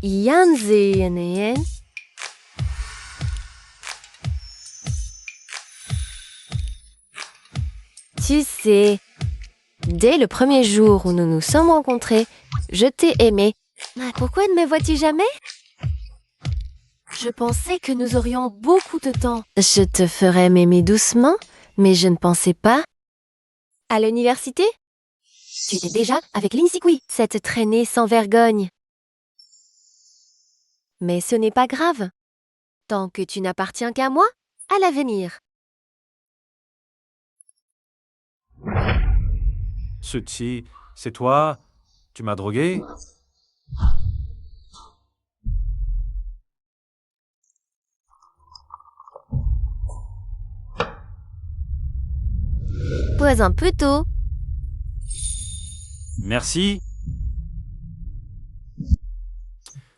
Yanzi. Tu sais, dès le premier jour où nous nous sommes rencontrés, je t'ai aimé. Pourquoi ne me vois-tu jamais? Je pensais que nous aurions beaucoup de temps. Je te ferais m'aimer doucement, mais je ne pensais pas. À l'université? Tu étais déjà avec Lin Sikui, cette traînée sans vergogne. Mais ce n'est pas grave. Tant que tu n'appartiens qu'à moi, à l'avenir. Suti, c'est toi? Tu m'as drogué? Pas un peu tôt. Merci.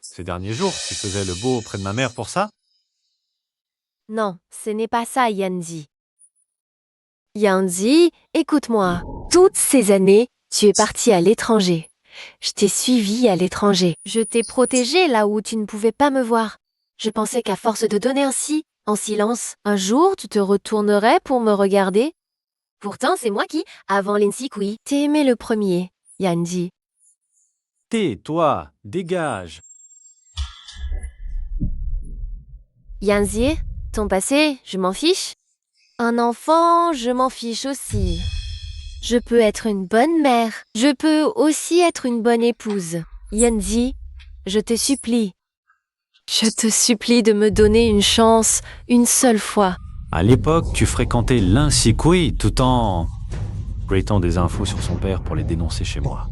Ces derniers jours, tu faisais le beau auprès de ma mère pour ça? Non, ce n'est pas ça, Yanzi. Yanzi, écoute-moi. Toutes ces années, tu es parti à l'étranger. Je t'ai suivi à l'étranger. Je t'ai protégé là où tu ne pouvais pas me voir. Je pensais qu'à force de donner ainsi, en silence, un jour tu te retournerais pour me regarder. Pourtant, c'est moi qui, avant Lin Sikui, t'ai aimé le premier, Yanzi. Tais-toi, dégage. Yanzi, ton passé, je m'en fiche. Un enfant, je m'en fiche aussi. Je peux être une bonne mère. Je peux aussi être une bonne épouse. Yanzi, je te supplie. Je te supplie de me donner une chance, une seule fois. À l'époque, tu fréquentais l'Insikui tout en creatant des infos sur son père pour les dénoncer chez moi.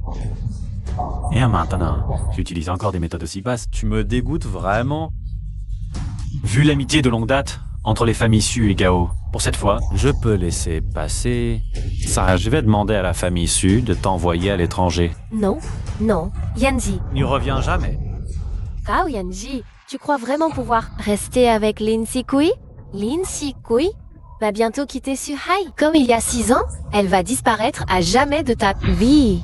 Et maintenant, tu utilises encore des méthodes aussi basses. Tu me dégoûtes vraiment. Vu l'amitié de longue date entre les familles Su et Gao, pour cette fois, je peux laisser passer. Ça, je vais demander à la famille Su de t'envoyer à l'étranger. Non, non, Yanzi. N'y reviens jamais. Gao Yanji, tu crois vraiment pouvoir rester avec Lin Sikui? Lin Sikui va bientôt quitter Suhai. Comme il y a 6 ans, elle va disparaître à jamais de ta vie.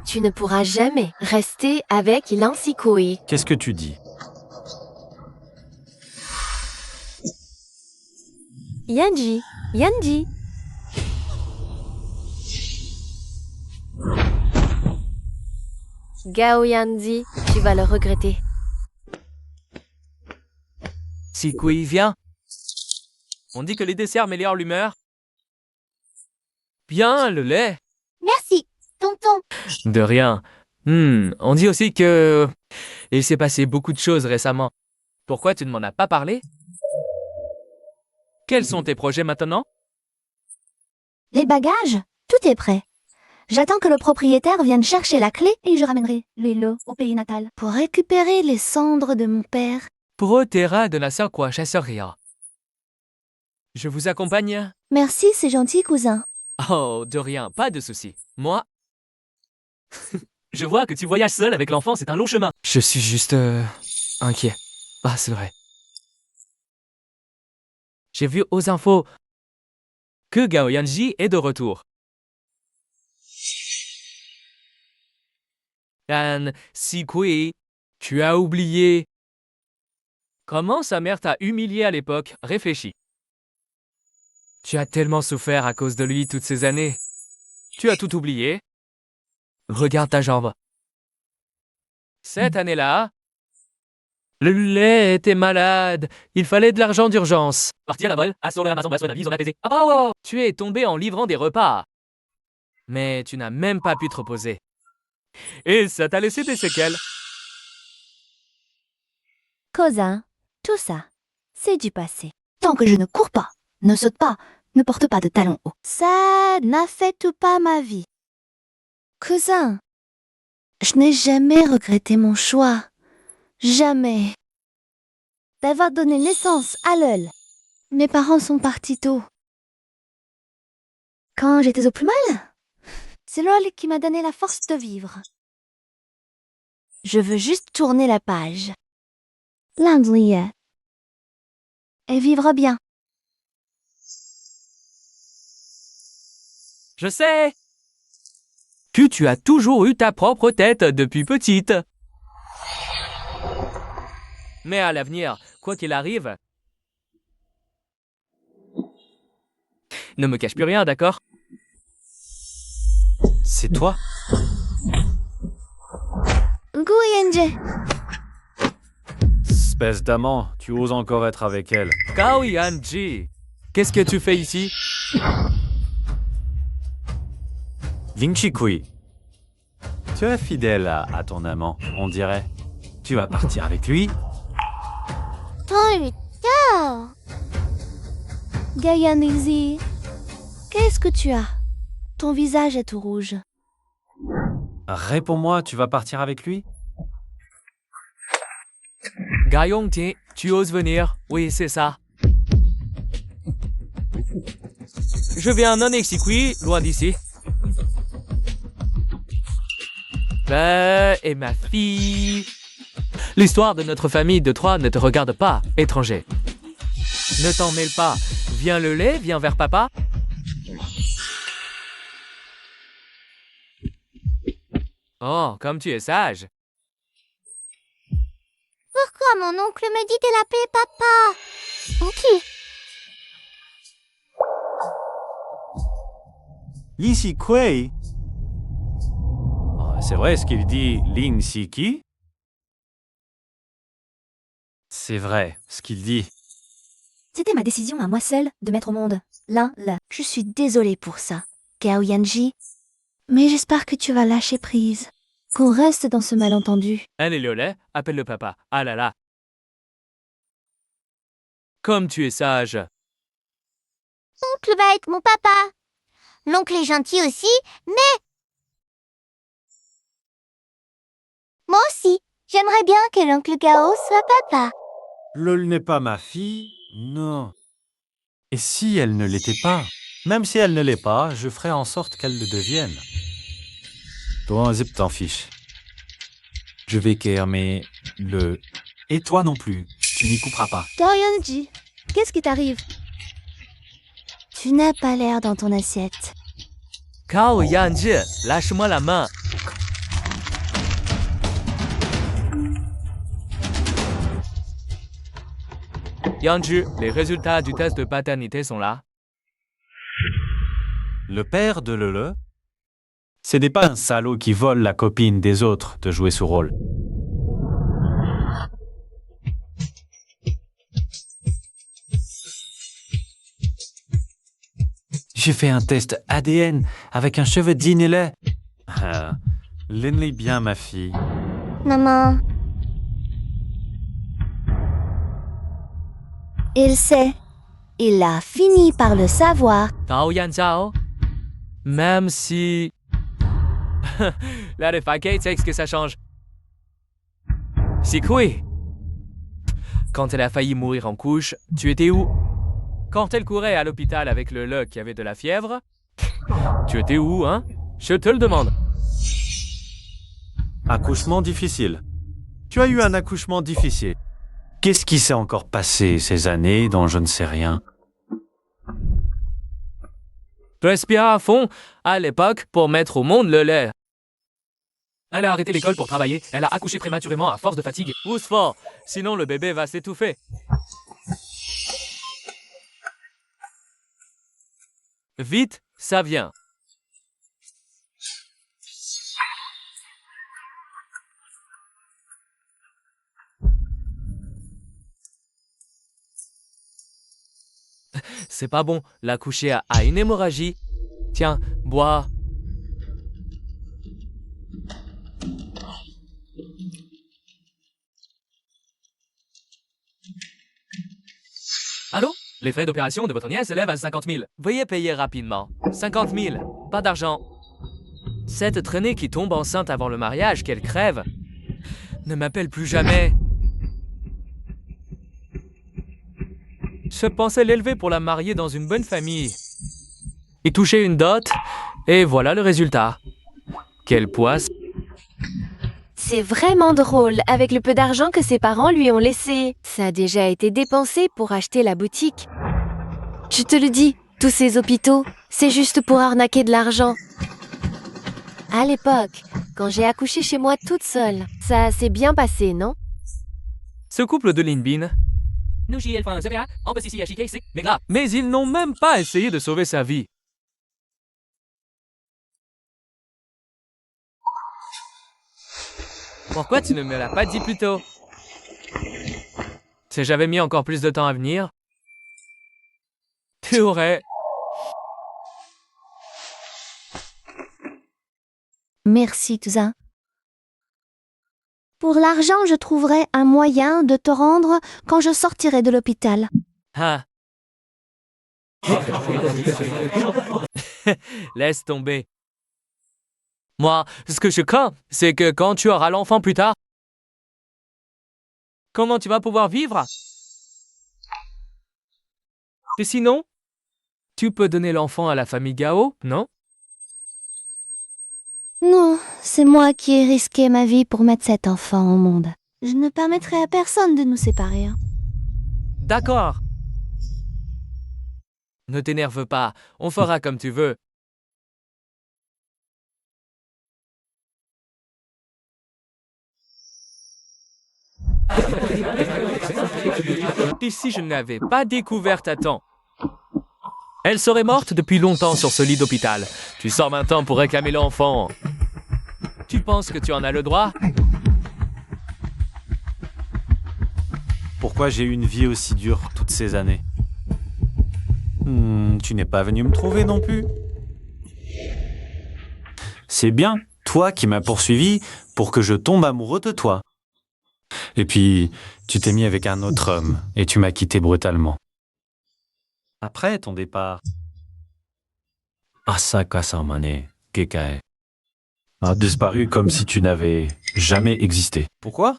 Tu ne pourras jamais rester avec Lin Sikui. Qu'est-ce que tu dis? Yanji, Yanji. Gao Yanji, tu vas le regretter. Sikui, viens. On dit que les desserts améliorent l'humeur. Bien, le lait. Merci, tonton. De rien. On dit aussi que... Il s'est passé beaucoup de choses récemment. Pourquoi tu ne m'en as pas parlé? Quels sont tes projets maintenant? Les bagages, tout est prêt. J'attends que le propriétaire vienne chercher la clé et je ramènerai l'îlot au pays natal pour récupérer les cendres de mon père. Pro terra de la sœur quoi, chasseria. Je vous accompagne? Merci, c'est gentil, cousin. Oh, de rien, pas de souci. Moi... Je vois que tu voyages seul avec l'enfant, c'est un long chemin. Je suis juste... inquiet. Ah, c'est vrai. J'ai vu aux infos que Gao Yanji est de retour. Yan Sikui, tu as oublié. Comment sa mère t'a humilié à l'époque? Réfléchis. Tu as tellement souffert à cause de lui toutes ces années. Tu as tout oublié. Regarde ta jambe. Cette année-là, le lait était malade. Il fallait de l'argent d'urgence. Partir à la vol, assurer la maison, la vie, on a apaisé. Oh, tu es tombé en livrant des repas. Mais tu n'as même pas pu te reposer. Et ça t'a laissé des séquelles. Cousin, tout ça, c'est du passé. Tant que je ne cours pas, ne saute pas, ne porte pas de talons hauts. Ça n'affecte pas ma vie. Cousin, je n'ai jamais regretté mon choix. Jamais. D'avoir donné naissance à Lol. Mes parents sont partis tôt. Quand j'étais au plus mal, c'est Lol qui m'a donné la force de vivre. Je veux juste tourner la page. L'Indlia. Et vivre bien. Je sais que tu as toujours eu ta propre tête depuis petite. Mais à l'avenir, quoi qu'il arrive, ne me cache plus rien, d'accord? C'est toi? Guyenje. Espèce d'amant, tu oses encore être avec elle. Gao Yanji, qu'est-ce que tu fais ici? Linchikui, tu es fidèle à ton amant, on dirait. Tu vas partir avec lui? Gayanizi, qu'est-ce que tu as? Ton visage est tout rouge. Réponds-moi, tu vas partir avec lui? Gayongti, tu oses venir? Oui, c'est ça. Je viens non Sikui, loin d'ici. Et ma fille... L'histoire de notre famille de trois ne te regarde pas, étranger. Ne t'en mêle pas. Viens le lait, viens vers papa. Oh, comme tu es sage. Pourquoi mon oncle me dit de l'appeler papa? Ok. Linsikui? Oh, c'est vrai ce qu'il dit, Linsiki? C'est vrai ce qu'il dit. C'était ma décision à moi seule de mettre au monde l'un, le. Je suis désolée pour ça, Gao Yanji. Mais j'espère que tu vas lâcher prise. Qu'on reste dans ce malentendu. Elle est au lait, appelle le papa. Ah là là. Comme tu es sage. L'oncle va être mon papa. L'oncle est gentil aussi, mais... Moi aussi, j'aimerais bien que l'oncle Gao soit papa. Lol n'est pas ma fille, non. Et si elle ne l'était pas? Même si elle ne l'est pas, je ferai en sorte qu'elle le devienne. Toi, zip t'en fiche. Je vais care, mais le... Et toi non plus, tu n'y couperas pas. Gao Yanji, qu'est-ce qui t'arrive? Tu n'as pas l'air dans ton assiette. Gao Yanji, lâche-moi la main. Yanji, les résultats du test de paternité sont là. Le père de Lele, ce n'est pas un salaud qui vole la copine des autres de jouer ce rôle. J'ai fait un test ADN avec un cheveu dîner. L'ennemi bien, ma fille. Maman, Il sait. Il a fini par le savoir. Gao Yanzhao. Même si... Là, les faquets, tu sais ce que ça change. C'est quoi? Quand elle a failli mourir en couche, tu étais où? Quand elle courait à l'hôpital avec le qui avait de la fièvre, tu étais où, hein? Je te le demande. Accouchement difficile. Tu as eu un accouchement difficile. Qu'est-ce qui s'est encore passé ces années dont je ne sais rien? Respire à fond, à l'époque, pour mettre au monde le lait. Elle a arrêté l'école pour travailler. Elle a accouché prématurément à force de fatigue. Pousse fort, sinon le bébé va s'étouffer. Vite, ça vient. C'est pas bon, l'accoucher a une hémorragie. Tiens, bois. Allô? Les frais d'opération de votre nièce s'élèvent à 50 000. Veuillez payer rapidement. 50 000. Pas d'argent. Cette traînée qui tombe enceinte avant le mariage, qu'elle crève. Ne m'appelle plus jamais. Je pensais l'élever pour la marier dans une bonne famille. Et toucher une dot, et voilà le résultat. Quelle poisse. C'est vraiment drôle avec le peu d'argent que ses parents lui ont laissé. Ça a déjà été dépensé pour acheter la boutique. Je te le dis, tous ces hôpitaux, c'est juste pour arnaquer de l'argent. À l'époque, quand j'ai accouché chez moi toute seule, ça s'est bien passé, non? Ce couple de Linbin. Mais ils n'ont même pas essayé de sauver sa vie. Pourquoi tu ne me l'as pas dit plus tôt? Si j'avais mis encore plus de temps à venir, tu aurais... Merci, Touzin. Pour l'argent, je trouverai un moyen de te rendre quand je sortirai de l'hôpital. Ah. Laisse tomber. Moi, ce que je crains, c'est que quand tu auras l'enfant plus tard, comment tu vas pouvoir vivre? Et sinon, tu peux donner l'enfant à la famille Gao, non? Non, c'est moi qui ai risqué ma vie pour mettre cet enfant au monde. Je ne permettrai à personne de nous séparer. D'accord. Ne t'énerve pas, on fera comme tu veux. Et si je ne l'avais pas découverte à temps? Elle serait morte depuis longtemps sur ce lit d'hôpital. Tu sors maintenant pour réclamer l'enfant. Tu penses que tu en as le droit? Pourquoi j'ai eu une vie aussi dure toutes ces années? Tu n'es pas venu me trouver non plus. C'est bien toi qui m'as poursuivi pour que je tombe amoureux de toi. Et puis, tu t'es mis avec un autre homme et tu m'as quitté brutalement. Après ton départ, Asaka Samane Kekae a disparu comme si tu n'avais jamais existé. Pourquoi?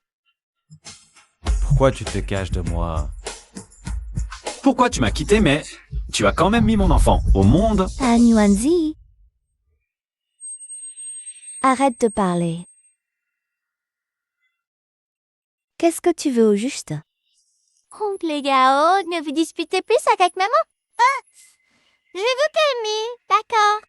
Pourquoi tu te caches de moi? Pourquoi tu m'as quitté, mais tu as quand même mis mon enfant au monde? Anyuanzi. Arrête de parler. Qu'est-ce que tu veux au juste? Oncle Gao, ne vous disputez plus avec maman. Je vais vous calmer, d'accord?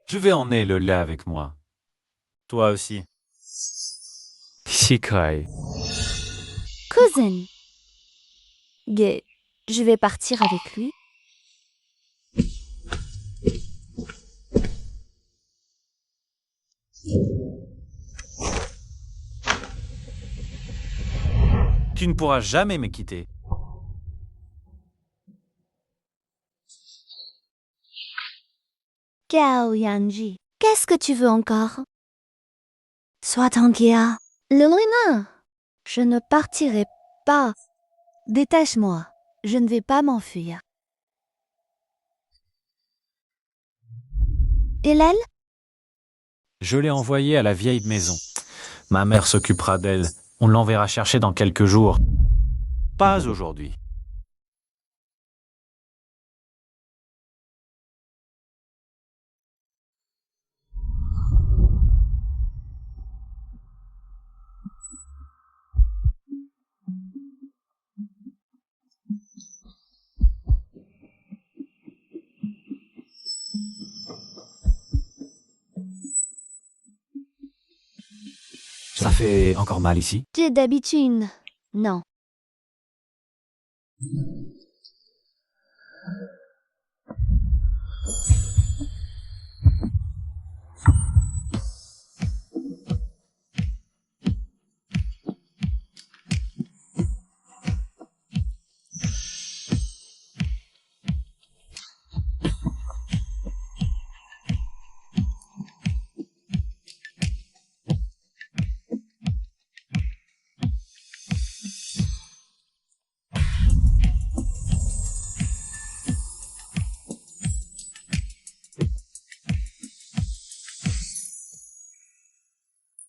Je vais emmener le lait avec moi. Toi aussi. Shikai. Cousin. Je vais partir avec lui. Tu ne pourras jamais me quitter. Gao Yanji, qu'est-ce que tu veux encore? Sois tranquille. Lorena, je ne partirai pas. Détache-moi. Je ne vais pas m'enfuir. Hélène? Je l'ai envoyée à la vieille maison. Ma mère s'occupera d'elle. On l'enverra chercher dans quelques jours. Pas aujourd'hui. Ça fait encore mal ici? J'ai d'habitude. Non.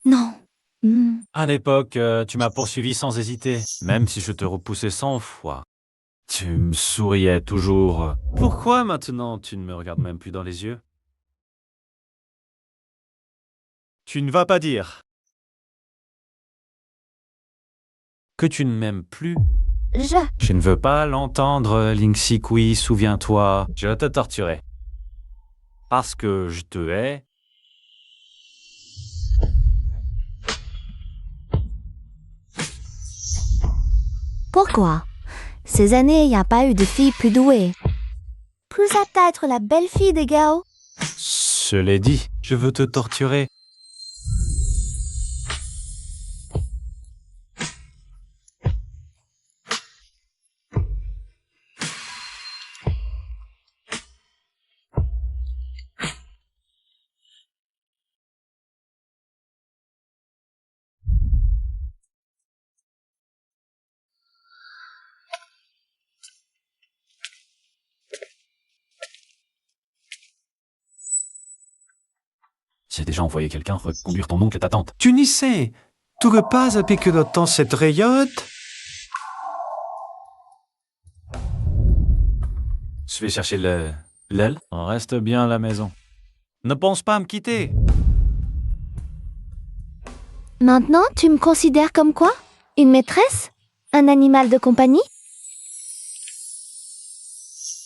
Non. À l'époque, tu m'as poursuivi sans hésiter, même si je te repoussais 100 fois. Tu me souriais toujours. Pourquoi maintenant tu ne me regardes même plus dans les yeux? Tu ne vas pas dire que tu ne m'aimes plus? Je ne veux pas l'entendre, Lingxi-Kui, souviens-toi. Je te torturais. Parce que je te hais. Pourquoi? Ces années, il n'y a pas eu de fille plus douée. Plus apte à être la belle-fille des Gao. Je l'ai dit, je veux te torturer. J'ai déjà envoyé quelqu'un reconduire ton oncle et ta tante. Tu n'y sais, tu ne pas avec que dans cette période. Je vais chercher l'aile. On reste bien à la maison. Ne pense pas à me quitter. Maintenant, tu me considères comme quoi? Une maîtresse? Un animal de compagnie?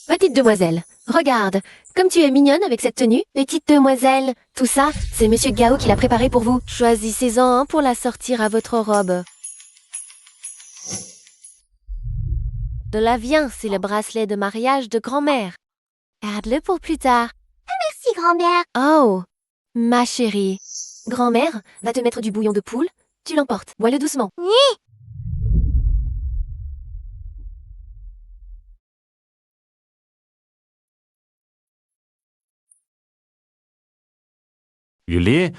Petite demoiselle, regarde, comme tu es mignonne avec cette tenue. Petite demoiselle, tout ça, c'est Monsieur Gao qui l'a préparé pour vous. Choisissez-en un pour la sortir à votre robe. De là vient, c'est le bracelet de mariage de grand-mère. Garde-le pour plus tard. Merci, grand-mère. Oh, Ma chérie. Grand-mère va te mettre du bouillon de poule. Tu l'emportes. Bois-le doucement. Yuli,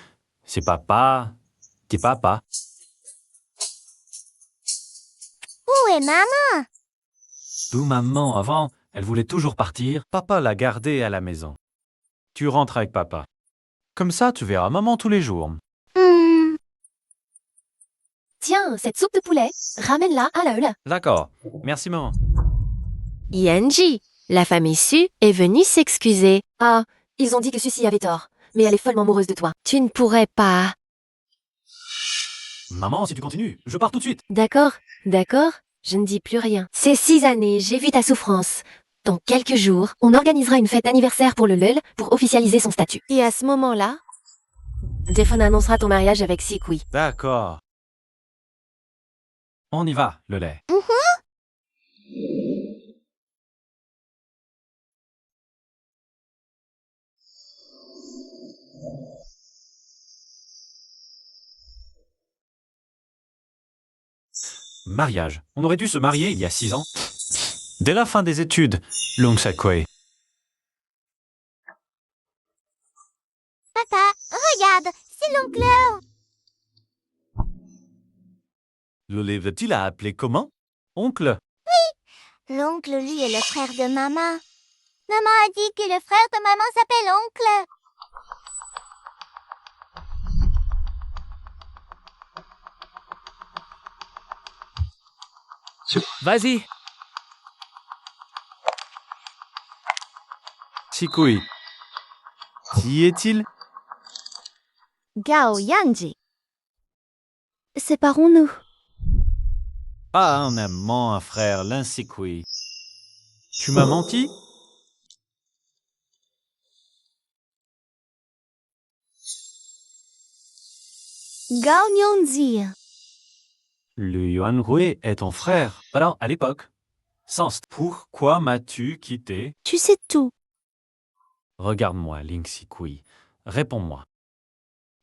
c'est papa. T'es papa. Où est maman? D'où maman avant, elle voulait toujours partir. Papa l'a gardée à la maison. Tu rentres avec papa. Comme ça, tu verras maman tous les jours. Tiens, cette soupe de poulet, ramène-la à la Eule. D'accord. Merci maman. Yanji, la famille Su est venue s'excuser. Ah, ils ont dit que Suzy avait tort, mais elle est follement amoureuse de toi. Tu ne pourrais pas. Maman, si tu continues, je pars tout de suite. D'accord, d'accord, je ne dis plus rien. Ces 6 années, j'ai vu ta souffrance. Dans quelques jours, on organisera une fête d'anniversaire pour le Lul pour officialiser son statut. Et à ce moment-là, Defon annoncera ton mariage avec Sikui. D'accord. On y va, le lait. Mariage. On aurait dû se marier il y a 6 ans. Dès la fin des études, Long Sakwe. Papa, regarde, c'est l'oncle. Le lait veut-il a appelé comment? Oncle. L'oncle, lui, est le frère de maman. Maman a dit que le frère de maman s'appelle oncle. Vas-y. Sikui. Y est-il? Gao Yanji. Séparons-nous. Pas un amant, un frère, l'un Sikui. Tu m'as menti? Gao Nyonzi. Le Yuan Rui est ton frère. Alors, à l'époque. Sens, pourquoi m'as-tu quitté? Tu sais tout. Regarde-moi, Ling Sikui. Réponds-moi.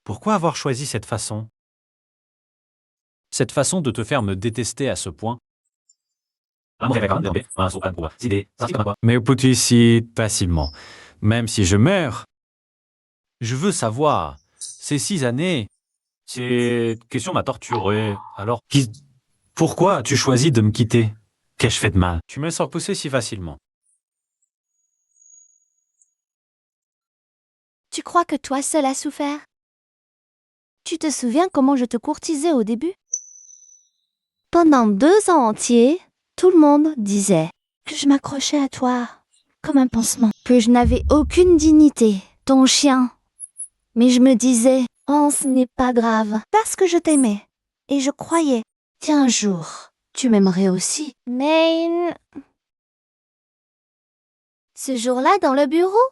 Pourquoi avoir choisi cette façon? Cette façon de te faire me détester à ce point? Mais peux-tu si facilement? Même si je meurs? Je veux savoir. Ces 6 années, cette question m'a torturé. Alors, pourquoi as-tu choisi de me quitter? Qu'ai-je fait de mal? Tu me sens pousser si facilement. Tu crois que toi seul as souffert? Tu te souviens comment je te courtisais au début? Pendant 2 ans entiers, tout le monde disait que je m'accrochais à toi comme un pansement, que je n'avais aucune dignité, ton chien. Mais je me disais, oh, ce n'est pas grave, parce que je t'aimais. Et je croyais qu'un jour, tu m'aimerais aussi. Mais... Ce jour-là, dans le bureau,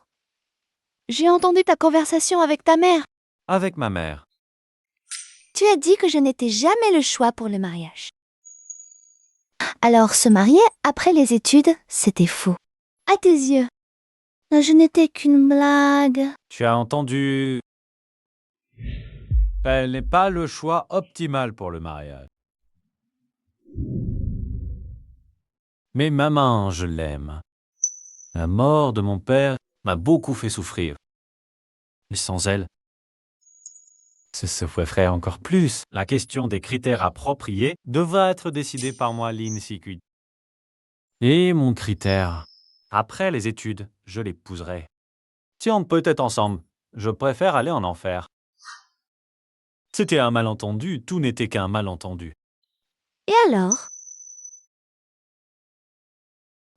j'ai entendu ta conversation avec ta mère. Avec ma mère. Tu as dit que je n'étais jamais le choix pour le mariage. Alors se marier après les études, c'était faux. À tes yeux, je n'étais qu'une blague. Tu as entendu... Elle n'est pas le choix optimal pour le mariage. Mais maman, je l'aime. La mort de mon père m'a beaucoup fait souffrir. Et sans elle, ce souffrirait encore plus. La question des critères appropriés devra être décidée par moi, Lin Sikui. Et mon critère, après les études, je l'épouserai. Si on peut être ensemble, je préfère aller en enfer. C'était un malentendu, tout n'était qu'un malentendu. Et alors?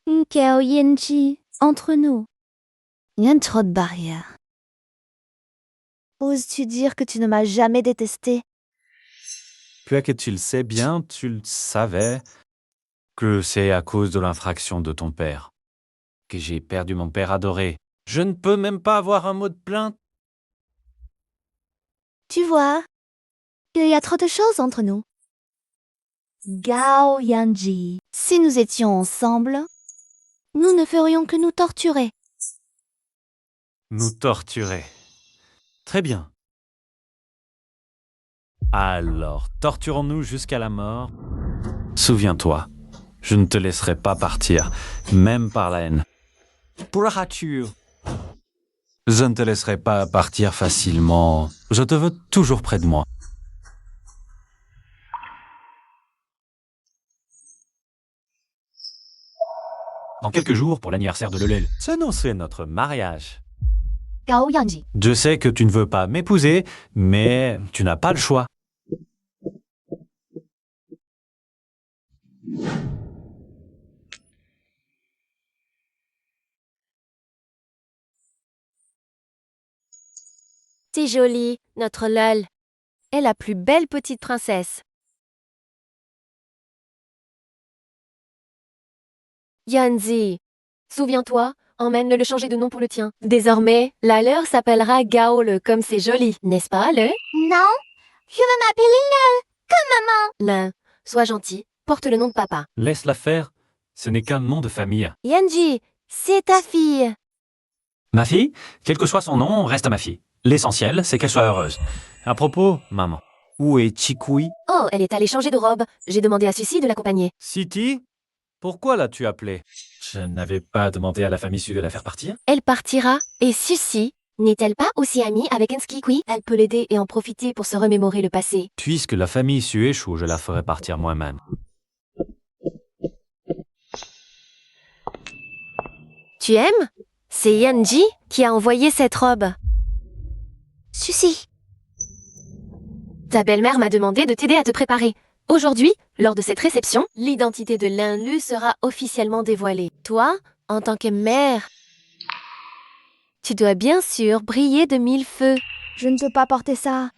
Nkeo Yenji, entre nous, il y a trop de barrières. Oses-tu dire que tu ne m'as jamais détesté? Puisque tu le sais bien, tu le savais que c'est à cause de l'infraction de ton père que j'ai perdu mon père adoré. Je ne peux même pas avoir un mot de plainte. Tu vois, il y a trop de choses entre nous. Gao Yanji, si nous étions ensemble, nous ne ferions que nous torturer. Nous torturer. Très bien. Alors, torturons-nous jusqu'à la mort. Souviens-toi, je ne te laisserai pas partir, même par la haine. Pourras-tu? Je ne te laisserai pas partir facilement. Je te veux toujours près de moi. Dans quelques jours, pour l'anniversaire de Lelel, s'annonçait notre mariage. Gao Yanji. Je sais que tu ne veux pas m'épouser, mais tu n'as pas le choix. T'es jolie, notre Lol. Est la plus belle petite princesse. Yanzi, souviens-toi, emmène-le changer de nom pour le tien. Désormais, la leur s'appellera Gaole, comme c'est joli, n'est-ce pas, le? Non, je veux m'appeler Lol, comme maman. Lin, sois gentil, porte le nom de papa. Laisse-la faire. Ce n'est qu'un nom de famille. Yanji, c'est ta fille. Ma fille, quel que soit son nom, reste ma fille. L'essentiel, c'est qu'elle soit heureuse. À propos, maman, où est Chikui? Oh, elle est allée changer de robe. J'ai demandé à Suzy de l'accompagner. Siti? Pourquoi l'as-tu appelée? Je n'avais pas demandé à la famille Su de la faire partir. Elle partira, et Suzy, n'est-elle pas aussi amie avec Enskikui? Elle peut l'aider et en profiter pour se remémorer le passé. Puisque la famille Su échoue, je la ferai partir moi-même. Tu aimes? C'est Yanji qui a envoyé cette robe. Suzy. Ta belle-mère m'a demandé de t'aider à te préparer. Aujourd'hui, lors de cette réception, l'identité de Lin-Lu sera officiellement dévoilée. Toi, en tant que mère, tu dois bien sûr briller de mille feux. Je ne peux pas porter ça.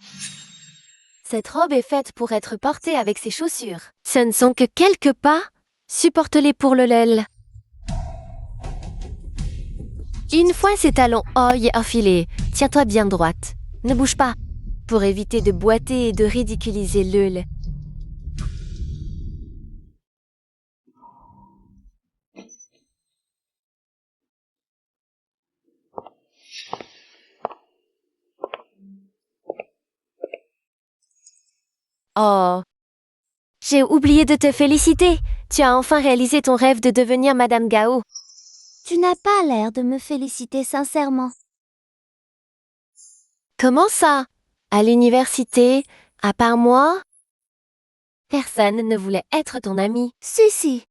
Cette robe est faite pour être portée avec ses chaussures. Ce ne sont que quelques pas. Supporte-les pour le lel. Une fois ces talons œil affilés, tiens-toi bien droite. Ne bouge pas, pour éviter de boiter et de ridiculiser Lul. Oh, j'ai oublié de te féliciter. Tu as enfin réalisé ton rêve de devenir Madame Gao. Tu n'as pas l'air de me féliciter sincèrement. Comment ça? À l'université, à part moi? Personne ne voulait être ton ami. Si.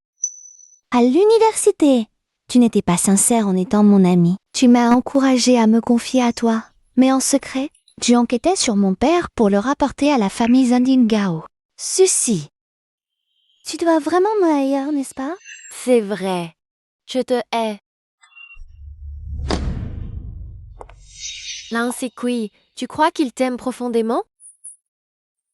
À l'université, tu n'étais pas sincère en étant mon ami. Tu m'as encouragé à me confier à toi, mais en secret, tu enquêtais sur mon père pour le rapporter à la famille Zandine Gao. Suzy. Tu dois vraiment me haïr, n'est-ce pas? C'est vrai. Je te hais. Enskikui, tu crois qu'il t'aime profondément?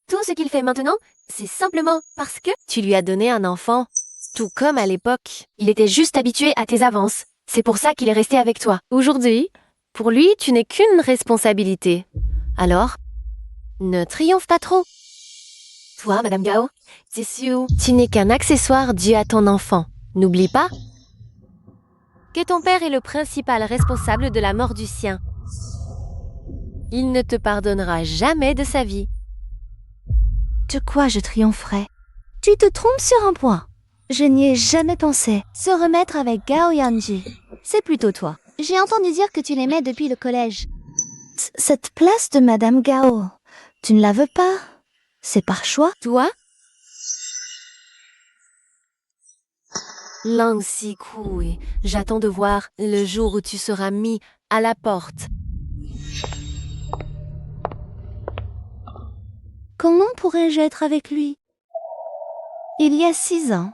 Tout ce qu'il fait maintenant, c'est simplement parce que tu lui as donné un enfant. Tout comme à l'époque, il était juste habitué à tes avances. C'est pour ça qu'il est resté avec toi. Aujourd'hui, pour lui, tu n'es qu'une responsabilité. Alors, ne triomphe pas trop. Toi, Madame Gao, c'est sûr, tu n'es qu'un accessoire dû à ton enfant. N'oublie pas que ton père est le principal responsable de la mort du sien. Il ne te pardonnera jamais de sa vie. De quoi je triompherais? Tu te trompes sur un point. Je n'y ai jamais pensé. Se remettre avec Gao Yanji. C'est plutôt toi. J'ai entendu dire que tu l'aimais depuis le collège. Cette place de Madame Gao, tu ne la veux pas? C'est par choix? Toi? Enskikui, j'attends de voir le jour où tu seras mis à la porte. Comment pourrais-je être avec lui? Il y a 6 ans,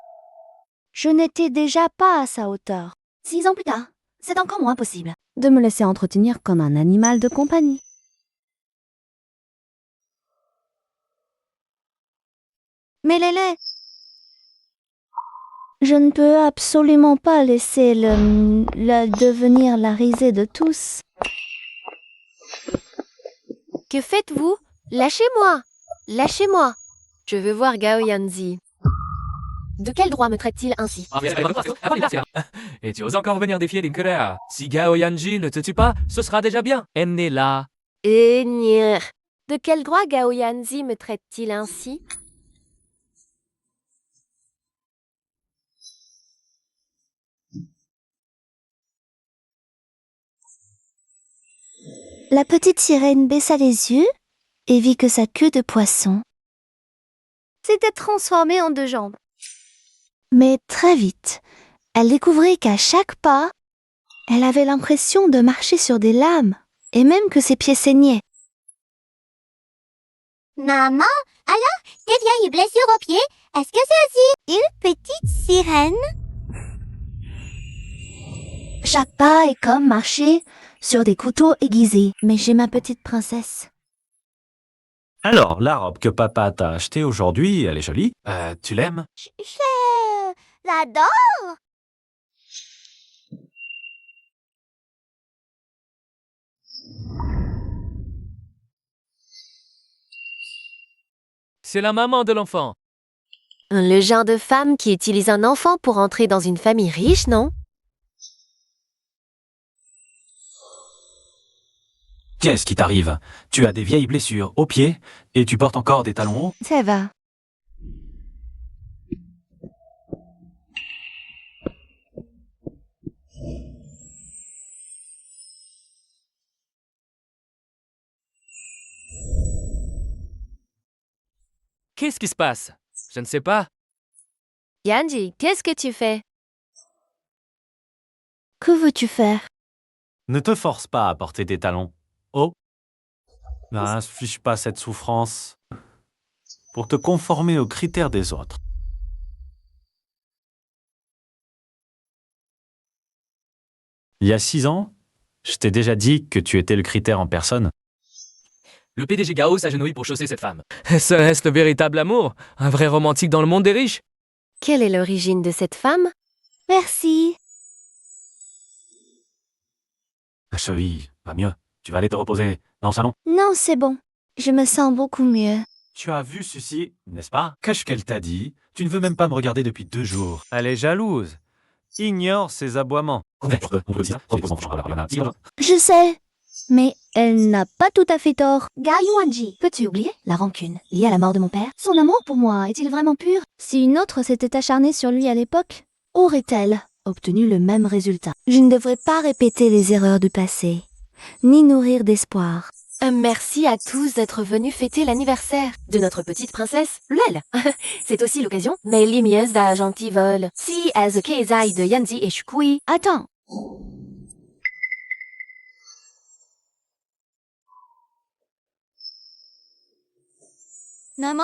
je n'étais déjà pas à sa hauteur. 6 ans plus tard, c'est encore moins possible de me laisser entretenir comme un animal de compagnie. Mais Lélé, je ne peux absolument pas laisser le devenir la risée de tous. Que faites-vous? Lâchez-moi! Lâchez-moi! Je veux voir Gao Yanzi. De quel droit me traite-t-il ainsi? Et tu oses encore venir défier Linkerer? Si Gao Yanji ne te tue pas, ce sera déjà bien. Emmenez-la. Nier. De quel droit Gao Yanzi me traite-t-il ainsi? La petite sirène baissa les yeux et vit que sa queue de poisson s'était transformée en 2 jambes. Mais très vite, elle découvrit qu'à chaque pas, elle avait l'impression de marcher sur des lames et même que ses pieds saignaient. Maman, alors, tes vieilles blessures aux pieds, est-ce que c'est aussi une petite sirène? Chaque pas est comme marcher sur des couteaux aiguisés. Mais j'ai ma petite princesse. Alors, la robe que papa t'a achetée aujourd'hui, elle est jolie. Tu l'aimes? Je l'adore. C'est la maman de l'enfant. Le genre de femme qui utilise un enfant pour entrer dans une famille riche, non? Qu'est-ce qui t'arrive? Tu as des vieilles blessures aux pieds et tu portes encore des talons hauts? Ça va. Qu'est-ce qui se passe? Je ne sais pas. Yanji, qu'est-ce que tu fais? Que veux-tu faire? Ne te force pas à porter des talons. Oh! N'inflige pas cette souffrance pour te conformer aux critères des autres. Il y a 6 ans, je t'ai déjà dit que tu étais le critère en personne. Le PDG Gao s'agenouille pour chausser cette femme. Serait-ce le véritable amour? Un vrai romantique dans le monde des riches? Quelle est l'origine de cette femme? Merci. Chérie, va mieux. Tu vas aller te reposer dans le salon. Non, c'est bon. Je me sens beaucoup mieux. Tu as vu ceci, n'est-ce pas? Qu'est-ce qu'elle t'a dit? Tu ne veux même pas me regarder depuis 2 jours. Elle est jalouse. Ignore ses aboiements. Je sais. Mais elle n'a pas tout à fait tort. Gao Yuanji, peux-tu oublier la rancune liée à la mort de mon père? Son amour pour moi est-il vraiment pur? Si une autre s'était acharnée sur lui à l'époque, aurait-elle obtenu le même résultat? Je ne devrais pas répéter les erreurs du passé, ni nourrir d'espoir. Merci à tous d'être venus fêter l'anniversaire de notre petite princesse, Lel. C'est aussi l'occasion, mais l'imiez da gentil vol. Si as keizai de Yanzi et Shukui. Attends. Maman,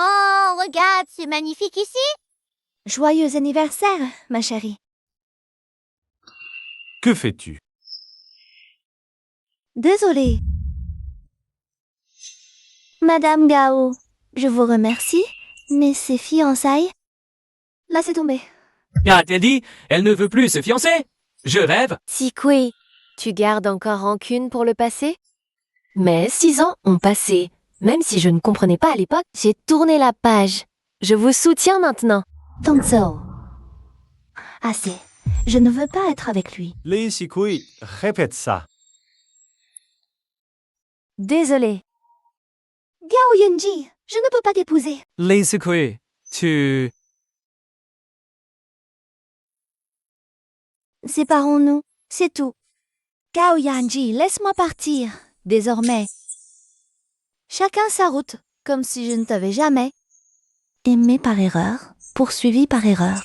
regarde, c'est magnifique ici. Joyeux anniversaire, ma chérie. Que fais-tu? Désolée. Madame Gao, je vous remercie, mais ces fiançailles... Laissez tomber. A-t-elle dit? Elle ne veut plus se fiancer? Je rêve? Sikui, tu gardes encore rancune pour le passé? Mais 6 ans ont passé. Même si je ne comprenais pas à l'époque, j'ai tourné la page. Je vous soutiens maintenant. Tongzhou. Assez. Je ne veux pas être avec lui. Lin Sikui, répète ça. Désolée. Gao Yanji, je ne peux pas t'épouser. Lin Sikui, tu... Séparons-nous, c'est tout. Gao Yanji, laisse-moi partir. Désormais. Chacun sa route, comme si je ne t'avais jamais aimé par erreur, poursuivi par erreur.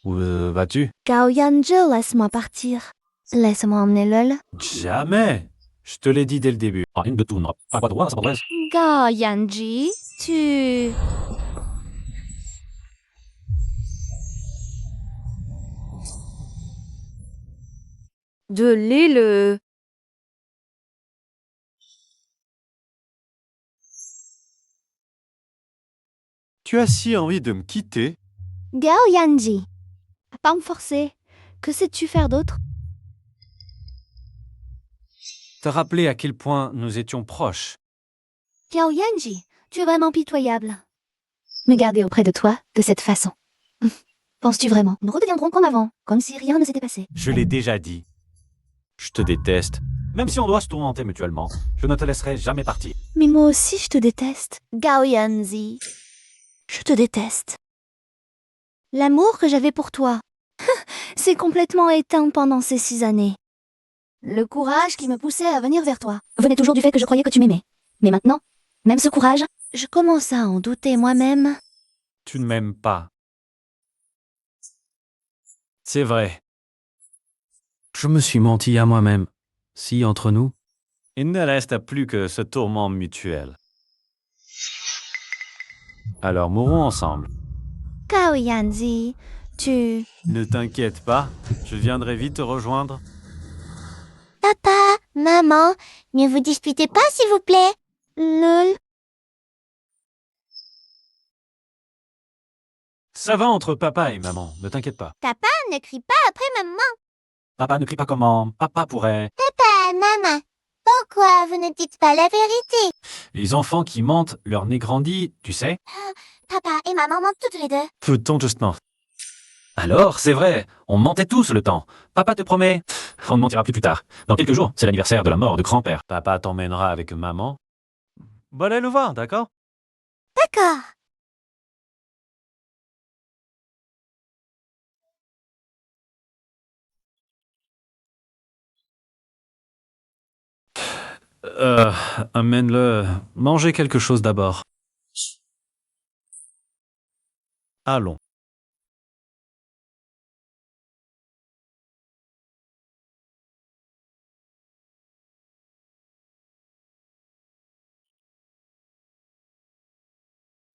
Où vas-tu? Gao Yanji, laisse-moi partir. Laisse-moi emmener Lol. Jamais! Je te l'ai dit dès le début. Ah, une de tout, non. Pas droit, ça m'adresse. Gao Yanji, tu... De l'île. Tu as si envie de me quitter? Gao Yanji. Pas me forcer. Que sais-tu faire d'autre? te rappeler à quel point nous étions proches. Gao Yanji, tu es vraiment pitoyable. Me garder auprès de toi de cette façon. Penses-tu vraiment nous redeviendrons comme avant, comme si rien ne s'était passé? Je l'ai déjà dit. Je te déteste. Même si on doit se tourmenter mutuellement, je ne te laisserai jamais partir. Mais moi aussi je te déteste. Gao Yanji, je te déteste. L'amour que j'avais pour toi s'est complètement éteint pendant ces 6 années. Le courage qui me poussait à venir vers toi venait toujours du fait que je croyais que tu m'aimais. Mais maintenant, même ce courage, je commence à en douter moi-même. Tu ne m'aimes pas. C'est vrai. Je me suis menti à moi-même. Si, entre nous, il ne reste plus que ce tourment mutuel. Alors mourons ensemble. Gao Yanji, tu... Ne t'inquiète pas, je viendrai vite te rejoindre. Papa, maman, ne vous disputez pas s'il vous plaît. Lol. Ça va entre papa et maman, ne t'inquiète pas. Papa, ne crie pas après maman. Papa ne crie pas comment, papa pourrait. Papa, maman, pourquoi vous ne dites pas la vérité? Les enfants qui mentent, leur nez grandit, tu sais. Papa et maman mentent toutes les deux. Peut-on justement. Alors, c'est vrai, on mentait tous le temps. Papa te promet, on ne mentira plus tard. Dans quelques jours, c'est l'anniversaire de la mort de grand-père. Papa t'emmènera avec maman. Bon, allez le voir, d'accord? D'accord. Amène-le. Mangez quelque chose d'abord. Allons.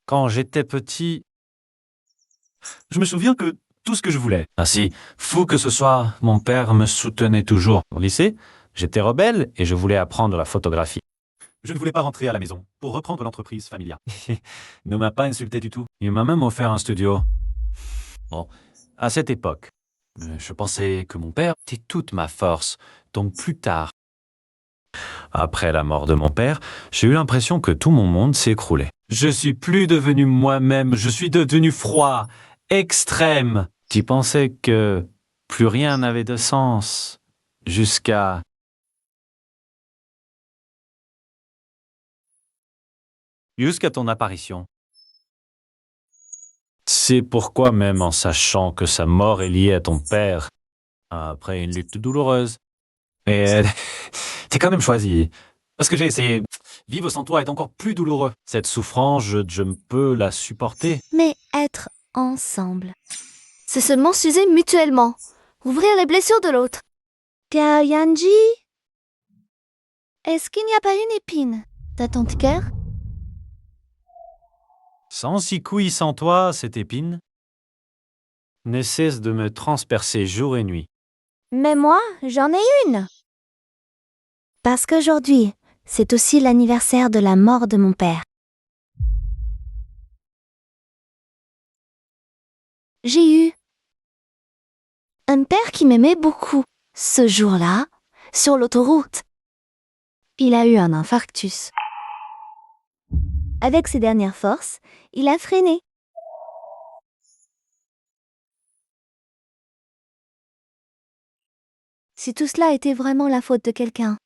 Quand j'étais petit, je me souviens que tout ce que je voulais, ainsi fou que ce soit, mon père me soutenait toujours. Au lycée, j'étais rebelle et je voulais apprendre la photographie. Je ne voulais pas rentrer à la maison pour reprendre l'entreprise familiale. Il ne m'a pas insulté du tout. Il m'a même offert un studio. Bon, à cette époque, je pensais que mon père était toute ma force. Donc plus tard, après la mort de mon père, j'ai eu l'impression que tout mon monde s'écroulait. Je suis plus devenu moi-même, je suis devenu froid, extrême. Tu pensais que plus rien n'avait de sens, jusqu'à... Jusqu'à ton apparition. C'est pourquoi même en sachant que sa mort est liée à ton père, après une lutte douloureuse, mais t'es quand même choisi. Parce que j'ai essayé. Vivre sans toi est encore plus douloureux. Cette souffrance, je ne peux la supporter. Mais être ensemble, c'est seulement s'user mutuellement. Ouvrir les blessures de l'autre. Gao Yanji, est-ce qu'il n'y a pas une épine dans ton cœur? Sans Sikui, sans toi, cette épine ne cesse de me transpercer jour et nuit. Mais moi, j'en ai une. Parce qu'aujourd'hui, c'est aussi l'anniversaire de la mort de mon père. J'ai eu un père qui m'aimait beaucoup. Ce jour-là, sur l'autoroute, il a eu un infarctus. Avec ses dernières forces, il a freiné. Si tout cela était vraiment la faute de quelqu'un,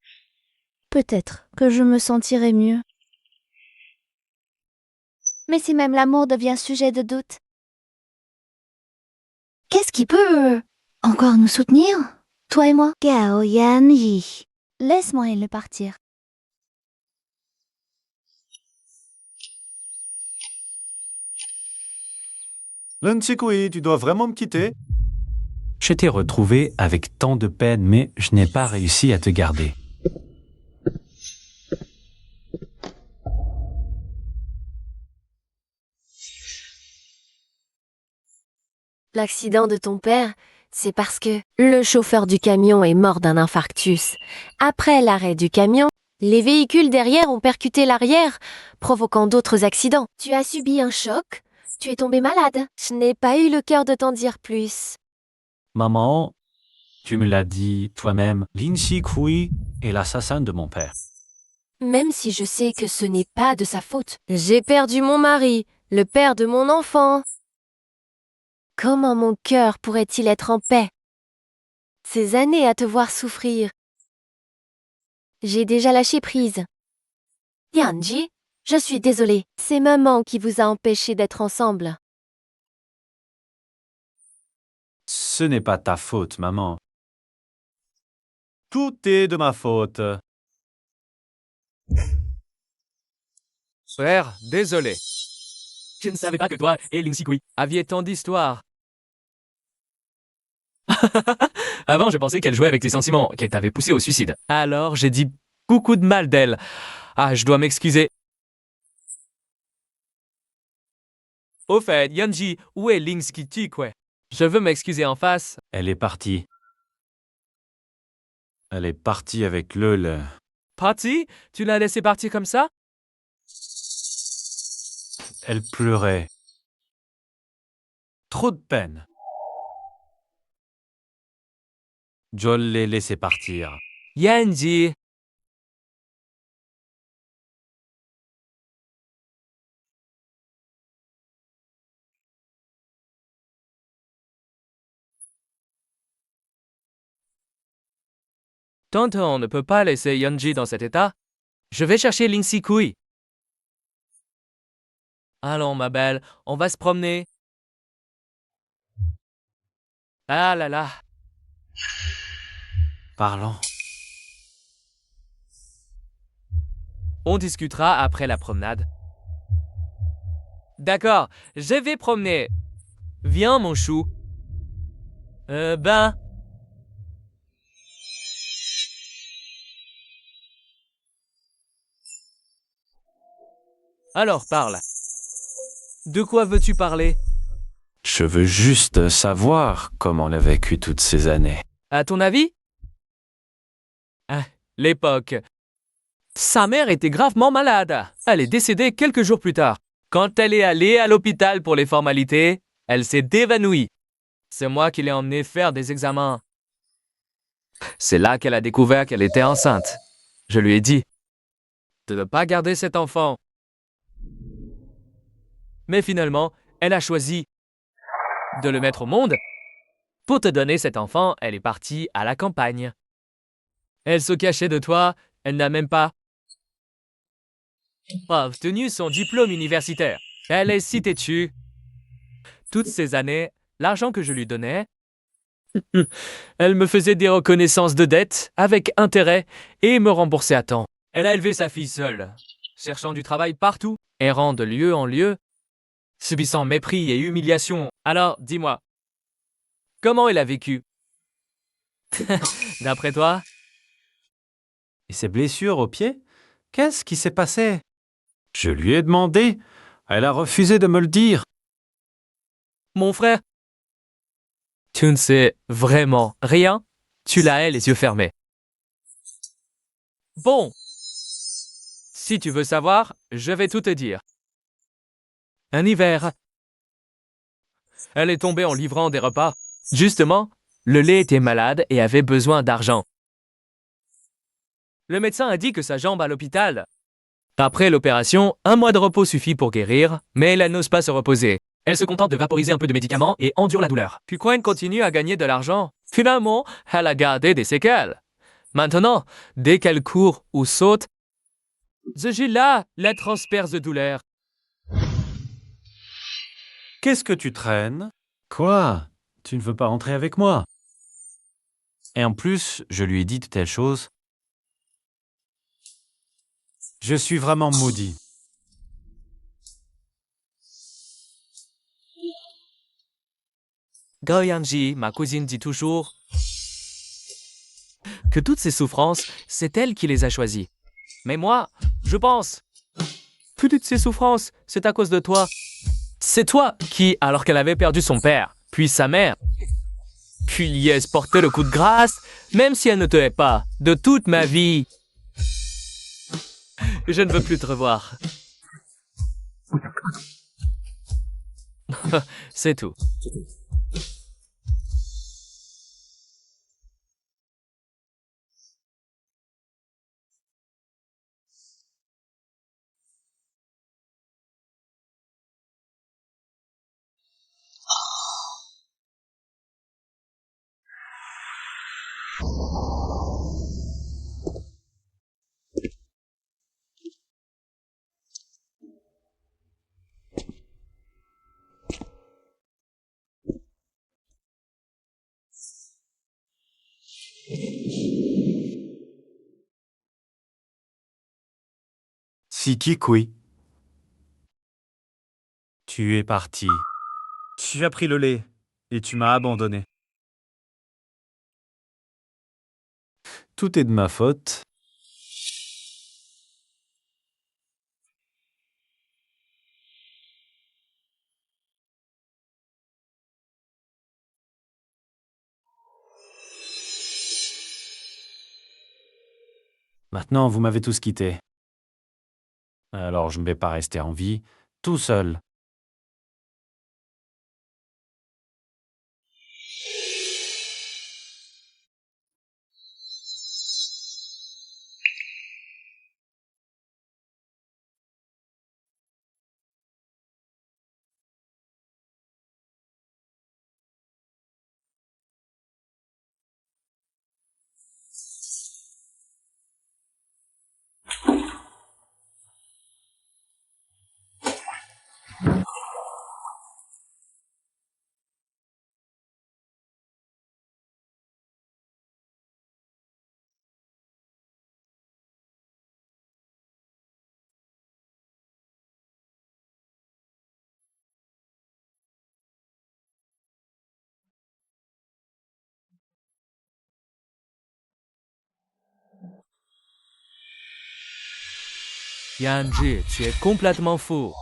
peut-être que je me sentirais mieux. Mais si même l'amour devient sujet de doute, qu'est-ce qui peut encore nous soutenir, toi et moi? Gao Yanji, laisse-moi le partir. Lensikui, tu dois vraiment me quitter? Je t'ai retrouvé avec tant de peine, mais je n'ai pas réussi à te garder. L'accident de ton père, c'est parce que le chauffeur du camion est mort d'un infarctus. Après l'arrêt du camion, les véhicules derrière ont percuté l'arrière, provoquant d'autres accidents. Tu as subi un choc? Tu es tombé malade? Je n'ai pas eu le cœur de t'en dire plus. Maman, Tu me l'as dit toi-même, Lin Kui est l'assassin de mon père. Même si je sais que ce n'est pas de sa faute. J'ai perdu mon mari, le père de mon enfant. Comment mon cœur pourrait-il être en paix? Ces années à te voir souffrir. J'ai déjà lâché prise. Yanji, je suis désolée. C'est maman qui vous a empêché d'être ensemble. Ce n'est pas ta faute, maman. Tout est de ma faute. Frère, désolé. Je ne savais pas que toi et Lin Kui aviez tant d'histoires. Avant, je pensais qu'elle jouait avec tes sentiments, qu'elle t'avait poussé au suicide. Alors, j'ai dit beaucoup de mal d'elle. Ah, je dois m'excuser. Au fait, Yanji, où est Lin Kui? Je veux m'excuser en face. Elle est partie. Elle est partie avec le... Parti? Tu l'as laissé partir comme ça? Elle pleurait. Trop de peine. Je l'ai laissé partir. Yanji. Tonton, on ne peut pas laisser Yanji dans cet état. Je vais chercher Lin Kui. Allons, ma belle, on va se promener. Ah là là. Parlons. On discutera après la promenade. D'accord, je vais promener. Viens, mon chou. Ben... Alors, parle. De quoi veux-tu parler? Je veux juste savoir comment elle a vécu toutes ces années. À ton avis? Ah, l'époque. Sa mère était gravement malade. Elle est décédée quelques jours plus tard. Quand elle est allée à l'hôpital pour les formalités, elle s'est évanouie. C'est moi qui l'ai emmenée faire des examens. C'est là qu'elle a découvert qu'elle était enceinte. Je lui ai dit de ne pas garder cet enfant. Mais finalement, elle a choisi de le mettre au monde. Pour te donner cet enfant, elle est partie à la campagne. Elle se cachait de toi, elle n'a même pas obtenu son diplôme universitaire. Elle est si têtue. Toutes ces années, l'argent que je lui donnais, elle me faisait des reconnaissances de dettes avec intérêt et me remboursait à temps. Elle a élevé sa fille seule, cherchant du travail partout, errant de lieu en lieu, subissant mépris et humiliation. Alors, dis-moi, comment elle a vécu? D'après toi? Et ses blessures au pied? Qu'est-ce qui s'est passé? Je lui ai demandé. Elle a refusé de me le dire. Mon frère, tu ne sais vraiment rien? Tu la hais les yeux fermés. Bon, si tu veux savoir, je vais tout te dire. Un hiver, elle est tombée en livrant des repas. Justement, le lait était malade et avait besoin d'argent. Le médecin a dit que sa jambe à l'hôpital. Après l'opération, 1 mois de repos suffit pour guérir, mais elle n'ose pas se reposer. Elle se contente de vaporiser un peu de médicaments et endure la douleur. Puis Quen continue à gagner de l'argent. Finalement, elle a gardé des séquelles. Maintenant, dès qu'elle court ou saute, Zejila la transperce de douleur. Qu'est-ce que tu traînes? Quoi? Tu ne veux pas rentrer avec moi? Et en plus, je lui ai dit de telles choses. Je suis vraiment maudit. Goyanji, ma cousine, dit toujours que toutes ces souffrances, c'est elle qui les a choisies. Mais moi, je pense que toutes ces souffrances, c'est à cause de toi. C'est toi qui, alors qu'elle avait perdu son père, puis sa mère, puis Lies portait le coup de grâce, même si elle ne te hait pas, de toute ma vie. Je ne veux plus te revoir. C'est tout. Siki Kui. Tu es parti. Tu as pris le lait et tu m'as abandonné. Tout est de ma faute. Maintenant, vous m'avez tous quitté. Alors, je ne vais pas rester en vie, tout seul. Yanji, tu es complètement fou.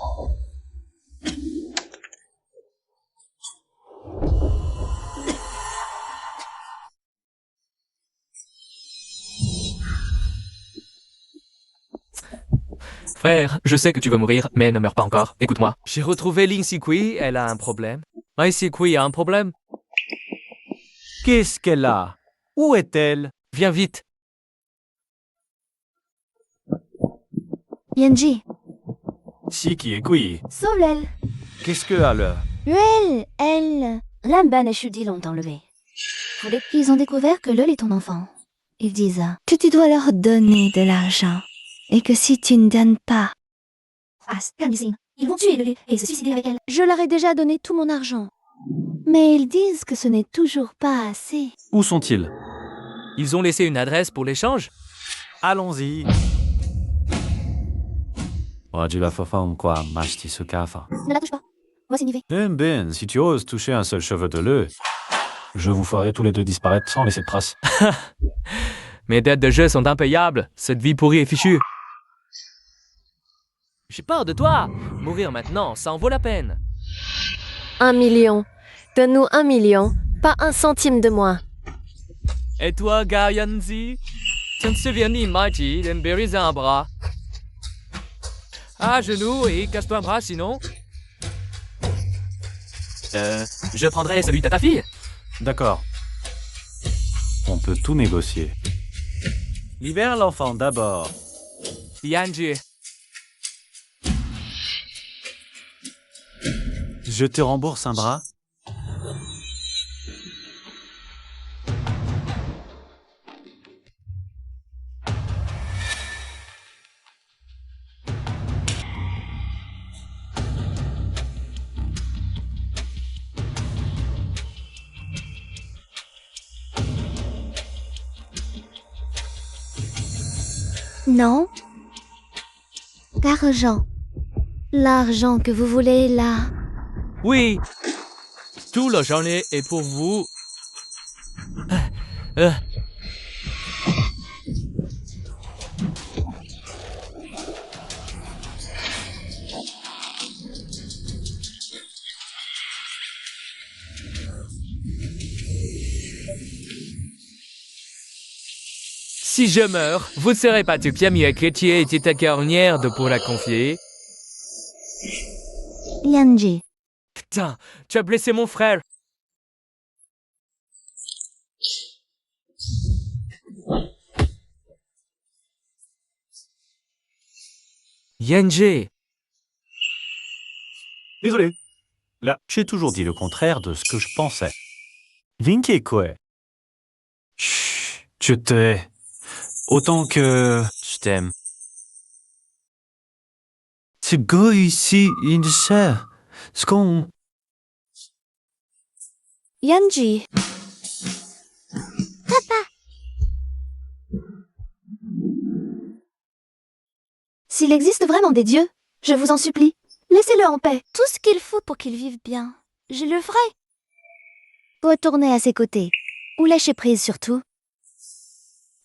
Frère, je sais que tu veux mourir, mais ne meurs pas encore. Écoute-moi. J'ai retrouvé Ling Sikui, elle a un problème. Ling Sikui a un problème. Qu'est-ce qu'elle a? Où est-elle? Viens vite. Yanji, Siki Kui. Solel. Qu'est-ce que alors? Elle. Lamban et Shudi l'ont enlevé. Ils ont découvert que Lol est ton enfant. Ils disent que tu dois leur donner de l'argent. Et que si tu ne donnes pas... Ils vont tuer Lol et se suicider avec elle. Je leur ai déjà donné tout mon argent. Mais ils disent que ce n'est toujours pas assez. Où sont-ils? Ils ont laissé une adresse pour l'échange? Allons-y. Quoi, Ne la touche pas. Voici une IV. Ben, si tu oses toucher un seul cheveu de l'œuf, je vous ferai tous les deux disparaître sans laisser de traces. Mes dettes de jeu sont impayables. Cette vie pourrie est fichue. J'ai peur de toi. Mourir maintenant, ça en vaut la peine. 1 million. Donne-nous 1 million, pas un centime de moins. Et toi, Gayanzi? Tu te souviens de Maji de me briser un bras? À genoux et casse-toi un bras sinon. Je prendrai celui de ta fille. D'accord. On peut tout négocier. Libère l'enfant d'abord. Yanji. Je te rembourse un bras. Non. L'argent. L'argent que vous voulez là. Oui. Tout le journée est pour vous. Si je meurs, vous ne serez pas tout bien mieux chrétien et ta carnière de pour la confier. Yanji. Putain, tu as blessé mon frère. Yanji. Désolé. Là, j'ai toujours dit le contraire de ce que je pensais. Vinky quoi? Chut, je t'ai. Autant que je t'aime. Ce gars ici, il sait ce qu'on... Yanji. S'il existe vraiment des dieux, je vous en supplie, laissez-le en paix. Tout ce qu'il faut pour qu'il vive bien, je le ferai. Retournez à ses côtés, ou lâchez prise surtout.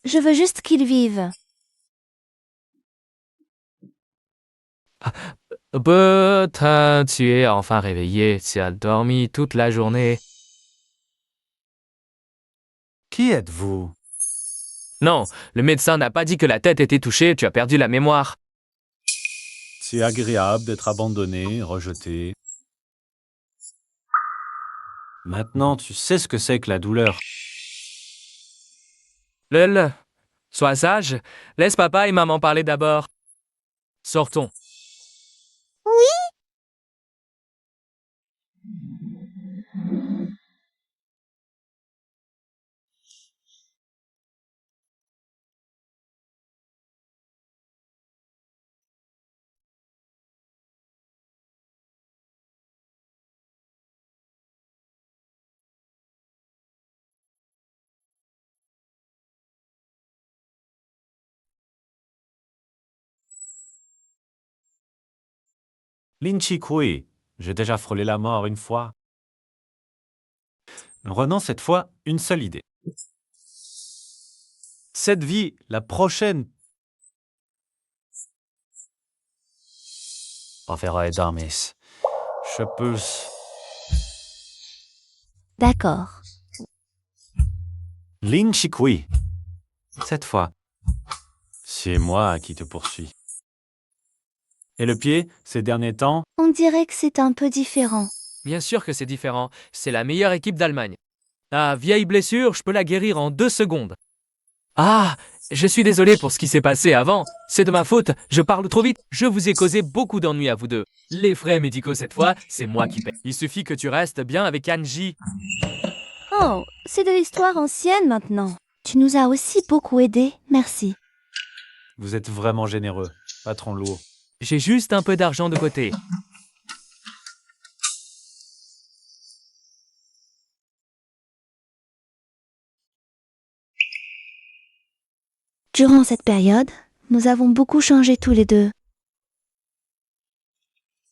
Je veux juste qu'il vive. Tu es enfin réveillé, tu as dormi toute la journée. Qui êtes-vous? Non, le médecin n'a pas dit que la tête était touchée, tu as perdu la mémoire. C'est agréable d'être abandonné, rejeté. Maintenant, tu sais ce que c'est que la douleur. Lel, sois sage, laisse papa et maman parler d'abord. Sortons. Lin Chi-Kui, j'ai déjà frôlé la mort une fois. Renan, cette fois, une seule idée. Cette vie, la prochaine. Enverrai Darmis. Je peux. D'accord. Lin Chi-Kui. Cette fois, c'est moi qui te poursuis. Et le pied, ces derniers temps, On dirait que c'est un peu différent. Bien sûr que c'est différent, c'est la meilleure équipe d'Allemagne. Ah, vieille blessure, je peux la guérir en 2 secondes. Ah, je suis désolé pour ce qui s'est passé avant. C'est de ma faute, je parle trop vite. Je vous ai causé beaucoup d'ennuis à vous deux. Les frais médicaux cette fois, c'est moi qui paie. Il suffit que tu restes bien avec Anji. Oh, c'est de l'histoire ancienne maintenant. Tu nous as aussi beaucoup aidés, merci. vous êtes vraiment généreux. Patron lourd. J'ai juste un peu d'argent de côté. Durant cette période, nous avons beaucoup changé tous les deux.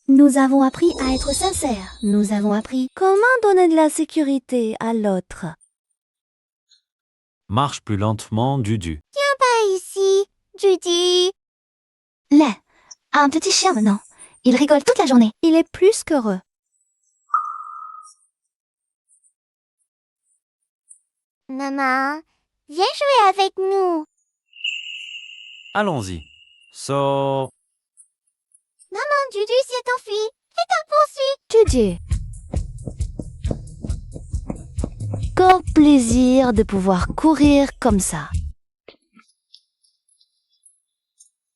Nous avons appris à être sincères. Nous avons appris comment donner de la sécurité à l'autre. Marche plus lentement, Dudu. Pas ici, Judy. Lait, un petit chien maintenant. Il rigole toute la journée. Il est plus qu'heureux. Maman, viens jouer avec nous. Allons-y. So. Judy s'est enfui. Et t'en poursuit. Judy. Quel plaisir de pouvoir courir comme ça.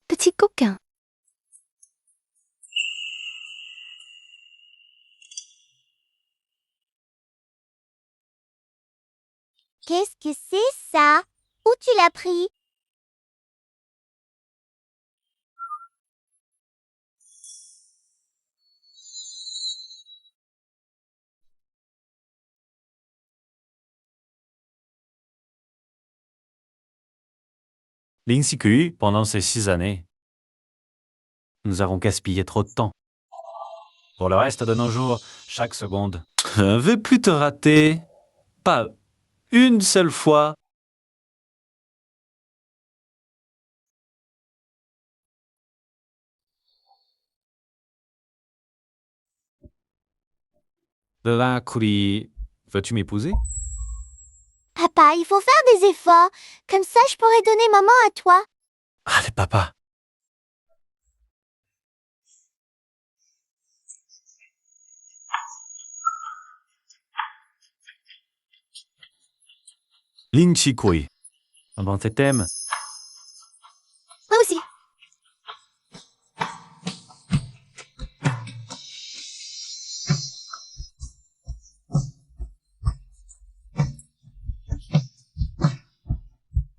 Petit coquin. Qu'est-ce que c'est ça? Où tu l'as pris? Lin Chi-Kui, pendant ces 6 années, nous avons gaspillé trop de temps. Pour le reste de nos jours, chaque seconde. Ne veux plus te rater. Pas une seule fois. De la Kuri, veux-tu m'épouser? Papa, il faut faire des efforts. Comme ça, je pourrais donner maman à toi. Allez, papa. Lin Chi-Kui. Dans tes thèmes,